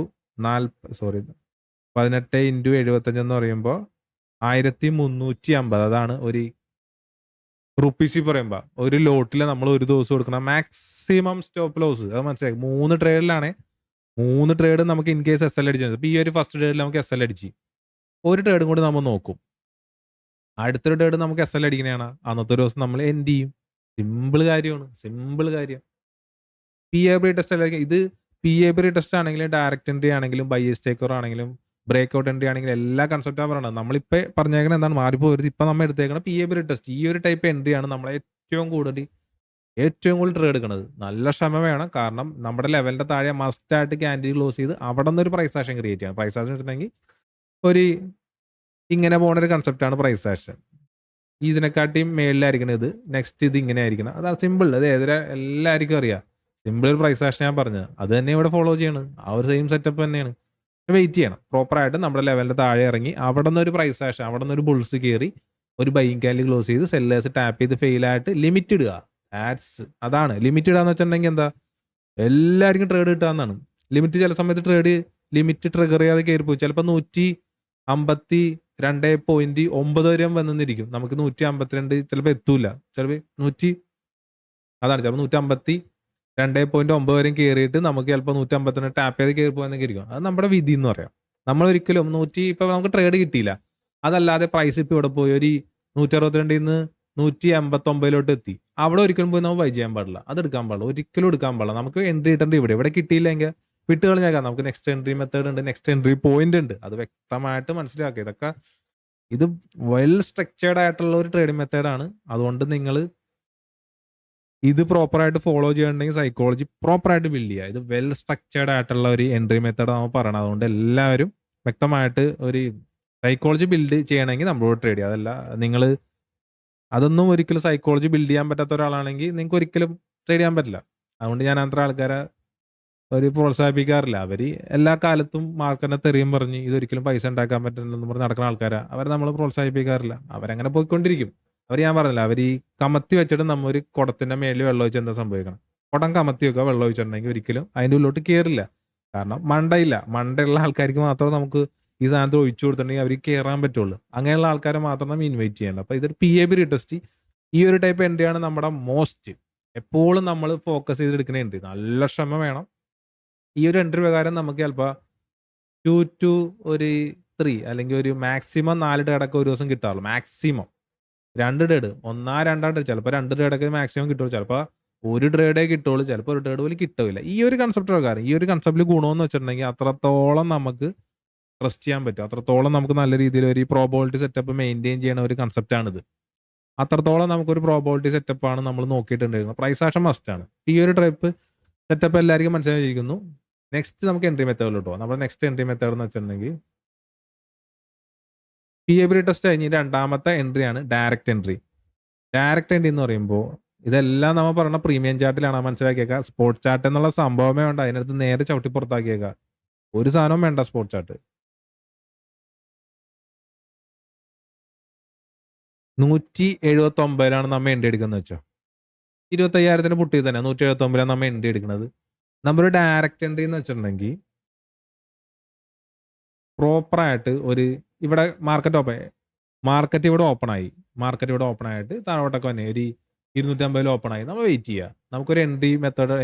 75 എന്ന് പറയുമ്പോൾ 1350. അതാണ് ഒരു റുപ്പീസിൽ പറയുമ്പോൾ ഒരു ലോട്ടിൽ നമ്മൾ ഒരു ദിവസം കൊടുക്കണം മാക്സിമം സ്റ്റോപ്പ് ലോസ്. അത് മനസ്സിലായി. 3 ട്രേഡിലാണ്. 3 ട്രേഡ് നമുക്ക് ഇൻ കേസ് SL അടിച്ചത്. ഇപ്പോൾ ഈ ഒരു ഫസ്റ്റ് ട്രേഡിൽ നമുക്ക് SL അടിച്ച് ഒരു ട്രേഡും കൂടി നമ്മൾ നോക്കും. അടുത്തൊരു ട്രേഡ് നമുക്ക് SL അടിക്കണതാണ്. അന്നത്തെ ഒരു ദിവസം നമ്മൾ എൻഡ് ചെയ്യും. സിമ്പിൾ കാര്യമാണ്. സിമ്പിൾ കാര്യം. PAB ടെസ്റ്റ് അല്ലെങ്കിൽ ഇത് PAB ടെസ്റ്റ് ആണെങ്കിലും ഡയറക്റ്റ് എൻട്രി ആണെങ്കിലും ബൈസ് ടേക്കർ ആണെങ്കിലും ബ്രേക്ക് ഔട്ട് എൻട്രി ആണെങ്കിലും എല്ലാ കൺസെപ്റ്റാണ് പറയുന്നത്. നമ്മളിപ്പോൾ പറഞ്ഞേക്കുന്നത് എന്താണ് മാറിപ്പോയത്. ഇപ്പം നമ്മൾ എടുത്തേക്കണം PAB ടെസ്റ്റ്. ഈ ഒരു ടൈപ്പ് എൻട്രിയാണ് നമ്മളെ ഏറ്റവും കൂടുതൽ ട്രേഡ് എടുക്കുന്നത്. നല്ല ക്ഷമ വേണം. കാരണം നമ്മുടെ ലെവലിൻ്റെ താഴെ മസ്റ്റായിട്ട് ക്യാൻഡിൽ ക്ലോസ് ചെയ്ത് അവിടെ നിന്നൊരു പ്രൈസ് ആക്ഷൻ ക്രിയേറ്റ് ചെയ്യണം. പ്രൈസ് ആക്ഷൻ വെച്ചിട്ടുണ്ടെങ്കിൽ ഒരു ഇങ്ങനെ പോകുന്നൊരു കൺസെപ്റ്റാണ് പ്രൈസ് ആക്ഷൻ. ഇതിനെക്കാട്ടിയും മേളിലായിരിക്കണം ഇത്. നെക്സ്റ്റ് ഇത് ഇങ്ങനെ ആയിരിക്കണം. അതാണ് സിമ്പിൾ. അത് എല്ലാവർക്കും അറിയാം. സിമ്പിൾ ഒരു പ്രൈസ് ആക്ഷൻ ഞാൻ പറഞ്ഞത് അത് തന്നെ ഇവിടെ ഫോളോ ചെയ്യണം. ആ ഒരു സെയിം സെറ്റപ്പ് തന്നെയാണ്. വെയിറ്റ് ചെയ്യണം. പ്രോപ്പറായിട്ട് നമ്മുടെ ലെവലിൻ്റെ താഴെ ഇറങ്ങി അവിടെ നിന്ന് ഒരു പ്രൈസ് ആക്ഷൻ, അവിടെ നിന്ന് ഒരു ബുൾസ് കയറി ഒരു ബൈയിങ് ക്യാൻഡിൽ ക്ലോസ് ചെയ്ത് സെല്ലേഴ്സ് ടാപ്പ് ചെയ്ത് ഫെയിലായിട്ട് ലിമിറ്റ് ഇടുക. അതാണ് ലിമിറ്റ് ഇടുക എന്ന് വെച്ചിട്ടുണ്ടെങ്കിൽ എന്താ എല്ലാവർക്കും ട്രേഡ് കിട്ടാമെന്നാണ്. ലിമിറ്റ് ചില സമയത്ത് ലിമിറ്റ് ട്രിഗർ ചെയ്യാതെ കയറിപ്പോയി. ചിലപ്പോൾ 152.9 വരെ വന്നിരിക്കും. നമുക്ക് 152 ചിലപ്പോൾ എത്തൂല. ചിലപ്പോൾ അതാണ് ചിലപ്പോൾ 152.9 വരെയും കയറിയിട്ട് നമുക്ക് ചിലപ്പോൾ 152 ടാപ്പ് ചെയ്ത് കയറി പോയെന്നൊക്കെ ഇരിക്കും. അത് നമ്മുടെ വിധി എന്ന് പറയാം. നമ്മളൊരിക്കലും ഇപ്പോൾ നമുക്ക് ട്രേഡ് കിട്ടിയില്ല. അതല്ലാതെ പ്രൈസ് ഇപ്പോൾ ഇവിടെ പോയി ഒരു 162 നിന്ന് 189 എത്തി. അവിടെ ഒരിക്കലും പോയി നമ്മൾ ബൈ ചെയ്യാൻ പാടില്ല. അത് എടുക്കാൻ പാടില്ല. ഒരിക്കലും എടുക്കാൻ പാടില്ല. നമുക്ക് എൻട്രി കിട്ടേണ്ട ഇവിടെ കിട്ടിയില്ലെങ്കിൽ വിട്ട് കളഞ്ഞേക്കാം. നമുക്ക് നെക്സ്റ്റ് എൻട്രി മെത്തേഡ് ഉണ്ട്, നെക്സ്റ്റ് എൻട്രി പോയിന്റ് ഉണ്ട്. അത് വ്യക്തമായിട്ട് മനസ്സിലാക്കുക. ഇത് വെൽ സ്ട്രക്ചേർഡ് ആയിട്ടുള്ള ഒരു ട്രേഡിംഗ് മെത്തേഡാണ്. അതുകൊണ്ട് നിങ്ങൾ ഇത് പ്രോപ്പറായിട്ട് ഫോളോ ചെയ്യണമെങ്കിൽ സൈക്കോളജി പ്രോപ്പറായിട്ട് ബിൽഡ് ചെയ്യുക. ഇത് വെൽ സ്ട്രക്ചേർഡ് ആയിട്ടുള്ള ഒരു എൻട്രി മെത്തേഡ് നമ്മൾ പറയണം. അതുകൊണ്ട് എല്ലാവരും വ്യക്തമായിട്ട് ഒരു സൈക്കോളജി ബിൽഡ് ചെയ്യണമെങ്കിൽ നമ്മളോട് ട്രേഡ് ചെയ്യുക. അതല്ല നിങ്ങൾ അതൊന്നും ഒരിക്കലും സൈക്കോളജി ബിൽഡ് ചെയ്യാൻ പറ്റാത്ത ഒരാളാണെങ്കിൽ നിങ്ങൾക്ക് ഒരിക്കലും ട്രേഡ് ചെയ്യാൻ പറ്റില്ല. അതുകൊണ്ട് ഞാൻ അത്ര ആൾക്കാരെ പ്രോത്സാഹിപ്പിക്കാറില്ല. അവർ എല്ലാ കാലത്തും മാർക്കറ്റിനെ തെറിയും പറഞ്ഞ് ഇതൊരിക്കലും പൈസ ഉണ്ടാക്കാൻ പറ്റില്ലെന്ന് പറഞ്ഞ് നടക്കുന്ന ആൾക്കാരാണ്. അവരെ നമ്മൾ പ്രോത്സാഹിപ്പിക്കാറില്ല. അവരങ്ങനെ പോയിക്കൊണ്ടിരിക്കും. ഞാൻ പറഞ്ഞില്ല, അവർ ഈ കമത്തി വെച്ചിട്ട് നമ്മൾ ഒരു കുടത്തിൻ്റെ മേലിൽ വെള്ളം ഒഴിച്ച് എന്താ സംഭവിക്കണം? കുടം കമത്തി വെക്കുക, വെള്ളം ഒഴിച്ചിട്ടുണ്ടെങ്കിൽ ഒരിക്കലും അതിൻ്റെ ഉള്ളിലോട്ട് കയറില്ല. കാരണം മണ്ടയുള്ള ആൾക്കാർക്ക് മാത്രമേ നമുക്ക് ഈ സാധനത്തിൽ ഒഴിച്ചു കൊടുത്തിട്ടുണ്ടെങ്കിൽ അവർക്ക് കയറാൻ പറ്റുള്ളൂ. അങ്ങനെയുള്ള ആൾക്കാരെ മാത്രം നമ്മൾ ഇൻവൈറ്റ് ചെയ്യേണ്ടത്. അപ്പോൾ ഇതൊരു PAB ടെസ്റ്റ്. ഈ ഒരു ടൈപ്പ് എൻട്രിയാണ് നമ്മുടെ മോസ്റ്റ് എപ്പോഴും നമ്മൾ ഫോക്കസ് ചെയ്തെടുക്കുന്ന എൻട്രി. നല്ല ക്ഷമ വേണം. ഈ ഒരു എൻട്രി പ്രകാരം നമുക്ക് ചിലപ്പോൾ 2 to 3 അല്ലെങ്കിൽ ഒരു മാക്സിമം 4 ട്രേഡൊക്കെ ഒരു ദിവസം കിട്ടാറുള്ളൂ. മാക്സിമം 2 ട്രേഡ്, 1-2 ട്രേഡ്, ചിലപ്പോൾ 2 ട്രേഡൊക്കെ മാക്സിമം കിട്ടുള്ളൂ. ചിലപ്പോൾ ഒരു ട്രേഡേ കിട്ടുള്ളൂ, ചിലപ്പോൾ ഒരു ട്രേഡ് പോലും കിട്ടില്ല. ഈ ഒരു കൺസെപ്റ്റ് പ്രകാരം ഈ ഒരു കൺസെപ്റ്റിൽ ഗുണമെന്ന് വെച്ചിട്ടുണ്ടെങ്കിൽ അത്രത്തോളം നമുക്ക് ട്രസ്റ്റ് ചെയ്യാൻ പറ്റും. അത്രത്തോളം നമുക്ക് നല്ല രീതിയിൽ ഒരു പ്രോബബിലിറ്റി സെറ്റപ്പ് മെയിൻറ്റെയിൻ ചെയ്യുന്ന ഒരു കൺസെപ്റ്റാണിത്. അത്രത്തോളം നമുക്കൊരു പ്രോബബിലിറ്റി സെറ്റപ്പാണ് നമ്മൾ നോക്കിയിട്ടുണ്ടായിരുന്നത്. പ്രൈസ് ആക്ഷൻ മസ്റ്റാണ്. ഈ ഒരു ടൈപ്പ് സെറ്റപ്പ് എല്ലാവർക്കും മനസ്സിലായിരിക്കുന്നു. നെക്സ്റ്റ് നമുക്ക് എൻട്രി മെത്തേഡിലോട്ട് പോകാം. നമ്മുടെ നെക്സ്റ്റ് എൻട്രി മെത്തേഡ് എന്ന് വെച്ചിട്ടുണ്ടെങ്കിൽ PAB ടെസ്റ്റ് കഴിഞ്ഞ് രണ്ടാമത്തെ എൻട്രിയാണ് ഡയറക്റ്റ് എൻട്രി. ഡയറക്റ്റ് എൻട്രി എന്ന് പറയുമ്പോൾ ഇതെല്ലാം നമ്മൾ പറയുന്ന പ്രീമിയം ചാർട്ടിലാണ് മനസ്സിലാക്കിയേക്കുക. സ്പോട്ട് ചാർട്ട് എന്നുള്ള സംഭവമേ വേണ്ട. അതിനകത്ത് നേരെ ചവിട്ടി പുറത്താക്കിയേക്കുക. ഒരു സാധനവും വേണ്ട സ്പോട്ട് ചാർട്ട്. 179 നമ്മൾ എൻട്രി എടുക്കുന്നത് വെച്ചോ. 25,000 പുട്ടി തന്നെ 179 നമ്മൾ എൻട്രി എടുക്കുന്നത്. നമ്മൾ ഡയറക്റ്റ് എൻട്രി എന്ന് വെച്ചിട്ടുണ്ടെങ്കിൽ പ്രോപ്പറായിട്ട് ഇവിടെ മാർക്കറ്റ് ഇവിടെ ഓപ്പൺ ആയിട്ട് താഴോട്ടൊക്കെ തന്നെ ഒരു 250 ഓപ്പൺ ആയി നമ്മൾ വെയിറ്റ് ചെയ്യുക. നമുക്കൊരു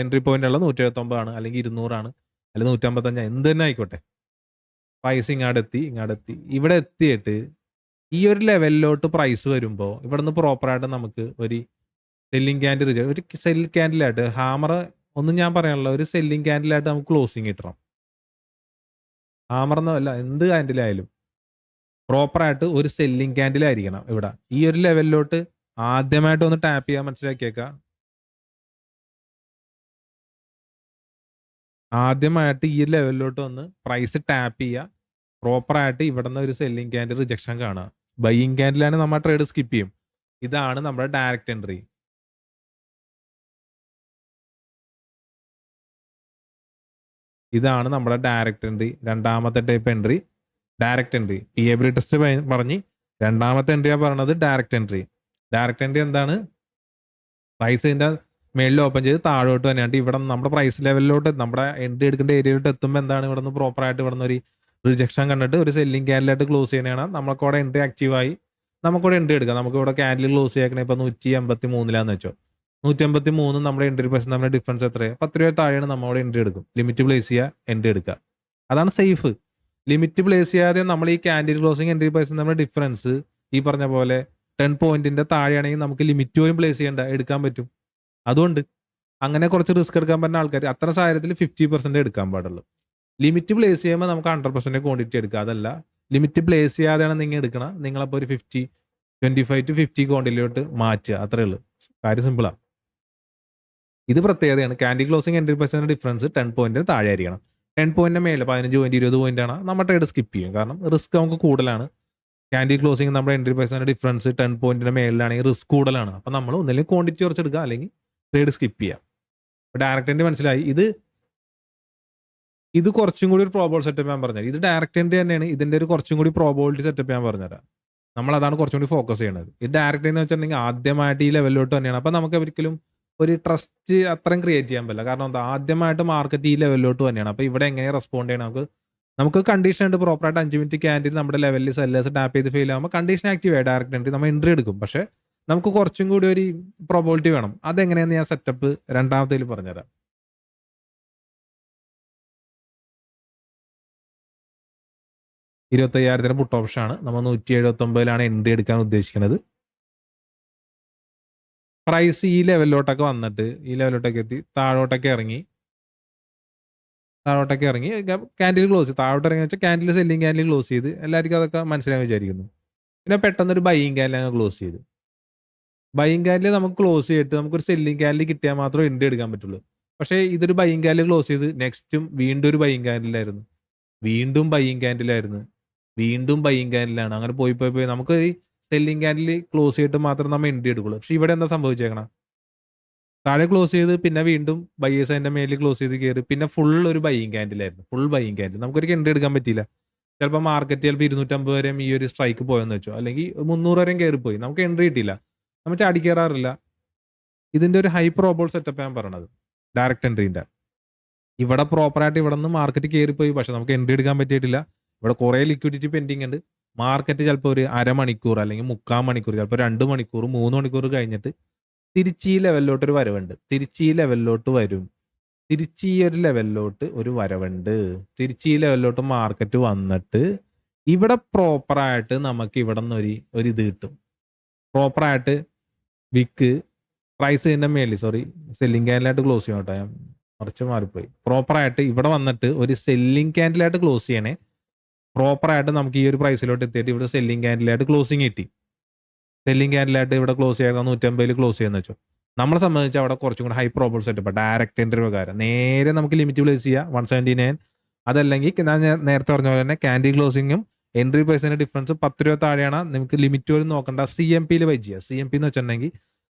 എൻട്രി പോയിന്റ് ഉള്ളത് 179 ആണ്, അല്ലെങ്കിൽ 200 ആണ്, അല്ലെങ്കിൽ 155, എന്ത് തന്നെ ആയിക്കോട്ടെ. പ്രൈസ് ഇങ്ങാടെത്തി ഇവിടെ എത്തിയിട്ട് ഈ ഒരു ലെവലിലോട്ട് പ്രൈസ് വരുമ്പോൾ ഇവിടെ നിന്ന് പ്രോപ്പറായിട്ട് നമുക്ക് ഒരു സെല്ലിംഗ് ക്യാൻഡിൽ റിജക്ഷൻ, ഒരു സെൽ ക്യാൻഡിലായിട്ട് ഹാമർ ഒന്നും ഞാൻ പറയാനുള്ള, ഒരു സെല്ലിംഗ് ക്യാൻഡിലായിട്ട് നമുക്ക് ക്ലോസിങ് കിട്ടണം. ഹാമർ എന്നല്ല, എന്ത് ക്യാൻഡിലായാലും പ്രോപ്പറായിട്ട് ഒരു സെല്ലിംഗ് ക്യാൻഡിലായിരിക്കണം. ഇവിടെ ഈ ഒരു ലെവലിലോട്ട് ആദ്യമായിട്ട് ഒന്ന് ടാപ്പ് ചെയ്യാൻ മനസ്സിലാക്കിയേക്കാം. ആദ്യമായിട്ട് ഈ ലെവലിലോട്ട് വന്ന് പ്രൈസ് ടാപ്പ് ചെയ്യുക, പ്രോപ്പറായിട്ട് ഇവിടെ നിന്ന് ഒരു സെല്ലിംഗ് ക്യാൻഡിൽ റിജക്ഷൻ കാണുക. ബൈയിങ് ക്യാൻഡിലാണ് നമ്മൾ ട്രേഡ് സ്കിപ്പ് ചെയ്യും. ഇതാണ് നമ്മുടെ ഡയറക്റ്റ് എൻട്രി. ഇതാണ് നമ്മുടെ ഡയറക്റ്റ് എൻട്രി. രണ്ടാമത്തെ type entry direct entry. PABL test പറഞ്ഞ് രണ്ടാമത്തെ എൻട്രിയാണ് പറഞ്ഞത് ഡയറക്റ്റ് എൻട്രി. ഡയറക്റ്റ് എൻട്രി എന്താണ്? പ്രൈസ് ഇതിൻ്റെ മേളിൽ ഓപ്പൺ ചെയ്ത് താഴോട്ട് തന്നെയാണ് ഇവിടെ നമ്മുടെ പ്രൈസ് ലെവലിലോട്ട് നമ്മുടെ എൻട്രി എടുക്കേണ്ട ഏരിയയിലോട്ട് എത്തുമ്പോൾ എന്താണ് ഇവിടെ നിന്ന് പ്രോപ്പറായിട്ട് ഇവിടെ നിന്ന് ഒരു റിജക്ഷൻ കണ്ടിട്ട് ഒരു സെല്ലിംഗ് ക്യാൻഡിലായിട്ട് ക്ലോസ് ചെയ്യണതാണ്. നമുക്കവിടെ എൻട്രി ആക്റ്റീവായി നമുക്കിവിടെ എൻട്രി എടുക്കാം. നമുക്കിവിടെ ക്യാൻഡിൽ ക്ലോസ് ചെയ്യണേ ഇപ്പോൾ 183 വെച്ചോ. 183 നമ്മുടെ എൻട്രി പ്രൈസ് നമ്മുടെ ഡിഫറൻസ് എത്രയാണ്? 10 രൂപ താഴെയാണ്. നമ്മളിവിടെ എൻട്രി എടുക്കും. ലിമിറ്റ് പ്ലേസ് ചെയ്യുക, എൻട്രി എടുക്കുക. അതാണ് സേഫ്. ലിമിറ്റ് പ്ലേസ് ചെയ്യാതെ നമ്മൾ ഈ ക്യാൻഡിൽ ക്ലോസിങ് എൻട്രി പ്രൈസ് നമ്മുടെ ഡിഫറൻസ് ഈ പറഞ്ഞ പോലെ 10 പോയിന്റിന്റെ താഴെയാണെങ്കിൽ നമുക്ക് ലിമിറ്റ് പോലും പ്ലേസ് ചെയ്യേണ്ട, എടുക്കാൻ പറ്റും. അതുകൊണ്ട് അങ്ങനെ കുറച്ച് റിസ്ക് എടുക്കാൻ പറ്റുന്ന ആൾക്കാർ അത്ര സാഹചര്യത്തിൽ 50% എടുക്കാൻ പാടുള്ളൂ. ലിമിറ്റ് പ്ലേസ് ചെയ്യുമ്പോൾ നമുക്ക് 100% ക്വാണ്ടിറ്റി എടുക്കുക. അതല്ല ലിമിറ്റ് പ്ലേസ് ചെയ്യാതെയാണ് നിങ്ങൾ എടുക്കണം, നിങ്ങളപ്പോൾ ഒരു 25 to 50 ക്വാണ്ടിറ്റിയിലോട്ട് മാറ്റുക. അത്രേ ഉള്ളൂ. കാര്യം സിമ്പിളാണ്. ഇത് പ്രത്യേകതയാണ്. ക്യാൻഡിൽ ക്ലോസിങ് എൻട്രി പ്രൈസിന്റെ ഡിഫറൻസ് 10 പോയിന്റിന് താഴെ ആയിരിക്കണം. 10 പോയിന്റിന് മേലെ 15 പോയിന്റ് 20 പോയിന്റ് ആണ് നമ്മൾ ട്രേഡ് സ്കിപ്പ് ചെയ്യും. കാരണം റിസ്ക് നമുക്ക് കൂടുതലാണ്. ക്യാൻഡിൽ ക്ലോസിങ് നമ്മുടെ എൻട്രി പ്രൈസിന്റെ ഡിഫറൻസ് 10 പോയിന്റിന് മേളിലാണെങ്കിൽ റിസ്ക് കൂടുതലാണ്. അപ്പം നമ്മൾ ഒന്നില്ലെങ്കിൽ ക്വാണ്ടിറ്റി കുറച്ചെടുക്കുക, അല്ലെങ്കിൽ ട്രേഡ് സ്കിപ്പ് ചെയ്യാം. ഡയറക്റ്റ് എൻട്രി മനസ്സിലായി. ഇത് കുറച്ചും കൂടി ഒരു പ്രോബോൾ സെറ്റപ്പ് ഞാൻ പറഞ്ഞത്. ഇത് ഡയറക്റ്റ് എൻട്രി തന്നെയാണ്. ഇതിന്റെ ഒരു കുറച്ചും കൂടി പ്രോബോളിറ്റി സെറ്റപ്പ് ഞാൻ പറഞ്ഞുതരാം. നമ്മൾ അതാണ് കുറച്ചും കൂടി ഫോക്കസ് ചെയ്യണത്. ഇത് ഡയറക്റ്റ് എന്ന് വെച്ചിട്ടുണ്ടെങ്കിൽ ആദ്യമായിട്ട് ഈ ലെവലിലോട്ട് തന്നെയാണ്. അപ്പം നമുക്ക് ഒരിക്കലും ഒരു ട്രസ്റ്റ് അത്രയും ക്രിയേറ്റ് ചെയ്യാൻ പറ്റില്ല. കാരണം എന്താ, ആദ്യമായിട്ട് മാർക്കറ്റ് ഈ ലെവലിലോട്ട് തന്നെയാണ്. അപ്പോൾ ഇവിടെ എങ്ങനെ റെസ്പോണ്ട് ചെയ്യണം? നമുക്ക് കണ്ടീഷൻ ഉണ്ട്. പ്രോപ്പറായിട്ട് 5 മിനിറ്റ് ക്യാൻഡിൽ നമ്മുടെ ലെവലിൽ സെല്ലേഴ്സ് ടാപ്പ് ചെയ്ത് ഫെയിൽ ആകുമ്പോൾ കണ്ടീഷൻ ആക്റ്റീവ് ആയി ഡയറക്റ്റ് എൻട്രി നമ്മൾ എൻട്രി എടുക്കും. പക്ഷേ നമുക്ക് കുറച്ചും കൂടി ഒരു പ്രോബോളിറ്റി വേണം. അതെങ്ങനെയാന്ന് ഞാൻ സെറ്റപ്പ് രണ്ടാമത്തേൽ പറഞ്ഞുതരാം. 25,000 പുട്ട് ഓപ്ഷൻ ആണ്. നമ്മൾ 179 എൻട്രി എടുക്കാൻ ഉദ്ദേശിക്കുന്നത്. പ്രൈസ് ഈ ലെവലിലോട്ടൊക്കെ വന്നിട്ട് ഈ ലെവലിലോട്ടൊക്കെ എത്തി താഴോട്ടൊക്കെ ഇറങ്ങി ക്യാൻഡിൽ ക്ലോസ് ചെയ്ത് താഴോട്ട് ഇറങ്ങി വെച്ചാൽ ക്യാൻഡിൽ സെല്ലിംഗ് ക്യാൻഡിൽ ക്ലോസ് ചെയ്ത് എല്ലാവർക്കും അതൊക്കെ മനസ്സിലായി വിചാരിക്കുന്നു. പിന്നെ പെട്ടെന്നൊരു ബൈയിങ് ക്യാൻഡിൽ അങ്ങ് ക്ലോസ് ചെയ്ത്. ബൈയിങ് ക്യാൻഡിൽ നമുക്ക് ക്ലോസ് ചെയ്തിട്ട് നമുക്കൊരു സെല്ലിംഗ് ക്യാൻഡിൽ കിട്ടിയാൽ മാത്രമേ എൻട്രി എടുക്കാൻ പറ്റുള്ളൂ. പക്ഷേ ഇതൊരു ബൈയിങ് ക്യാൻഡിൽ ക്ലോസ് ചെയ്ത് നെക്സ്റ്റും വീണ്ടും ഒരു ബൈയിങ് ക്യാൻഡിലായിരുന്നു, വീണ്ടും ബൈയിങ് ക്യാൻഡിലായിരുന്നു, വീണ്ടും ബൈയിങ് ക്യാൻഡിലാണ്. അങ്ങനെ പോയി നമുക്ക് ഈ സെല്ലിംഗ് ക്യാൻഡിൽ ക്ലോസ് ചെയ്തിട്ട് മാത്രം നമ്മൾ എൻട്രി എടുക്കുള്ളൂ. പക്ഷേ ഇവിടെ എന്താ സംഭവിച്ചേക്കണം? താഴെ ക്ലോസ് ചെയ്ത് പിന്നെ വീണ്ടും ബൈയേഴ്സ് അതിൻ്റെ മേലിൽ ക്ലോസ് ചെയ്ത് കയറി പിന്നെ ഫുൾ ഒരു ബൈയിങ് ക്യാൻഡിലായിരുന്നു. ഫുൾ ബൈയിങ് ക്യാൻഡിൽ നമുക്കൊരു എൻട്രി എടുക്കാൻ പറ്റിയില്ല. ചിലപ്പോൾ മാർക്കറ്റ് ചിലപ്പോൾ 250 വരെയും ഈ ഒരു സ്ട്രൈക്ക് പോയെന്ന് വെച്ചോ, അല്ലെങ്കിൽ 300 വരെയും കയറിപ്പോയി, നമുക്ക് എൻട്രി കിട്ടിയില്ല, നമ്മൾ ചാടി കയറാറില്ല. ഇതിൻ്റെ ഒരു ഹൈ പ്രോബോൾ സെറ്റപ്പ് ഞാൻ പറയണത് ഡയറക്റ്റ് എൻട്രീൻ്റെ. ഇവിടെ പ്രോപ്പറായിട്ട് ഇവിടെ നിന്ന് മാർക്കറ്റ് കയറിപ്പോയി, പക്ഷെ നമുക്ക് എൻട്രി എടുക്കാൻ പറ്റിയിട്ടില്ല. ഇവിടെ കുറേ ലിക്വിഡിറ്റി പെൻഡിങ് ഉണ്ട്. മാർക്കറ്റ് ചിലപ്പോൾ ഒരു അരമണിക്കൂർ അല്ലെങ്കിൽ 3/4 മണിക്കൂർ, ചിലപ്പോൾ 2 മണിക്കൂർ 3 മണിക്കൂർ കഴിഞ്ഞിട്ട് തിരിച്ച് ഈ ലെവലിലോട്ടൊരു വരവുണ്ട്. തിരിച്ച് ഈ ലെവലിലോട്ട് വരും. തിരിച്ച് ഈ ഒരു ലെവലിലോട്ട് ഒരു വരവുണ്ട്. തിരിച്ച് ഈ ലെവലിലോട്ട് മാർക്കറ്റ് വന്നിട്ട് ഇവിടെ പ്രോപ്പറായിട്ട് നമുക്ക് ഇവിടെ നിന്ന് ഒരു ഇത് കിട്ടും. പ്രോപ്പറായിട്ട് വിക്ക് പ്രൈസ് ഇതിൻ്റെ മേലിൽ സെല്ലിംഗ് ക്യാൻഡിലായിട്ട് ക്ലോസ് ചെയ്യണം കേട്ടോ, ഞാൻ കുറച്ച് മാറിപ്പോയി. പ്രോപ്പറായിട്ട് ഇവിടെ വന്നിട്ട് ഒരു സെല്ലിംഗ് ക്യാൻഡിലായിട്ട് ക്ലോസ് ചെയ്യണേ. പ്രോപ്പറായിട്ട് നമുക്ക് ഈ ഒരു പ്രൈസിലോട്ട് എത്തിയിട്ട് ഇവിടെ സെല്ലിംഗ് ക്യാൻഡിലായിട്ട് ക്ലോസിങ് കിട്ടി. സെല്ലിംഗ് ക്യാൻഡിലായിട്ട് ഇവിടെ ക്ലോസ് ചെയ്യാൻ 150 ക്ലോസ് ചെയ്യാന്ന് വെച്ചോ. നമ്മളെ സംബന്ധിച്ച് അവിടെ കുറച്ചും കൂടി ഹൈ പ്രോബിൾ സെറ്റപ്പ് ഡയറക്റ്റ് എൻട്രി പ്രകാരം നേരെ നമുക്ക് ലിമിറ്റ് പ്ലേസ് ചെയ്യാം 179. അതല്ലെങ്കിൽ ഞാൻ നേരത്തെ പറഞ്ഞ പോലെ തന്നെ ക്യാൻഡിൽ ക്ലോസിങ്ങും എൻട്രി പ്രൈസിന്റെ ഡിഫറൻസ് 10 രൂപ താഴെയാണ്. നമുക്ക് ലിമിറ്റ് പോലും നോക്കണ്ട, CMPയിൽ ബൈ ചെയ്യാം. CMP എന്ന് വെച്ചിട്ടുണ്ടെങ്കിൽ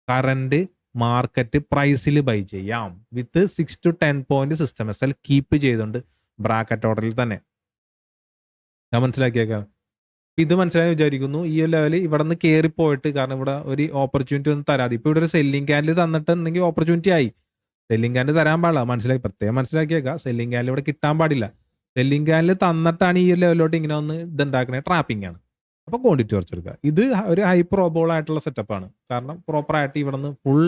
കറന്റ് മാർക്കറ്റ് പ്രൈസിൽ ബൈ ചെയ്യാം വിത്ത് 6 to 10 point system SL keep ചെയ്തുകൊണ്ട് ബ്രാക്കറ്റ് ഓർഡറിൽ തന്നെ. ഞാൻ മനസ്സിലാക്കിയേക്കാം. ഇത് മനസ്സിലായി വിചാരിക്കുന്നു. ഈ ലെവലിൽ ഇവിടെ നിന്ന് കയറിപ്പോയിട്ട്, കാരണം ഇവിടെ ഒരു ഓപ്പർച്യൂണിറ്റി ഒന്നും തരാതെ ഇപ്പോൾ ഇവിടെ ഒരു സെല്ലിംഗ് ക്യാൻഡിൽ തന്നിട്ടുണ്ടെങ്കിൽ ഓപ്പർച്യൂണിറ്റി ആയി. സെല്ലിംഗ് ക്യാൻഡിൽ തരാൻ പാടില്ല, പ്രത്യേകം മനസ്സിലാക്കിയേക്കാം. സെല്ലിംഗ് ക്യാൻഡിൽ ഇവിടെ കിട്ടാൻ പാടില്ല. സെല്ലിംഗ് ക്യാൻഡിൽ തന്നിട്ടാണ് ഈ ലെവലിലോട്ട് ഇങ്ങനെ ഒന്ന് ഇതുണ്ടാക്കണേ, ട്രാപ്പിംഗ് ആണ്. അപ്പോൾ ക്വാണ്ടിറ്റി കുറച്ചെടുക്കുക. ഇത് ഒരു ഹൈ പ്രോബോൾ ആയിട്ടുള്ള സെറ്റപ്പാണ്. കാരണം പ്രോപ്പറായിട്ട് ഇവിടെ നിന്ന് ഫുൾ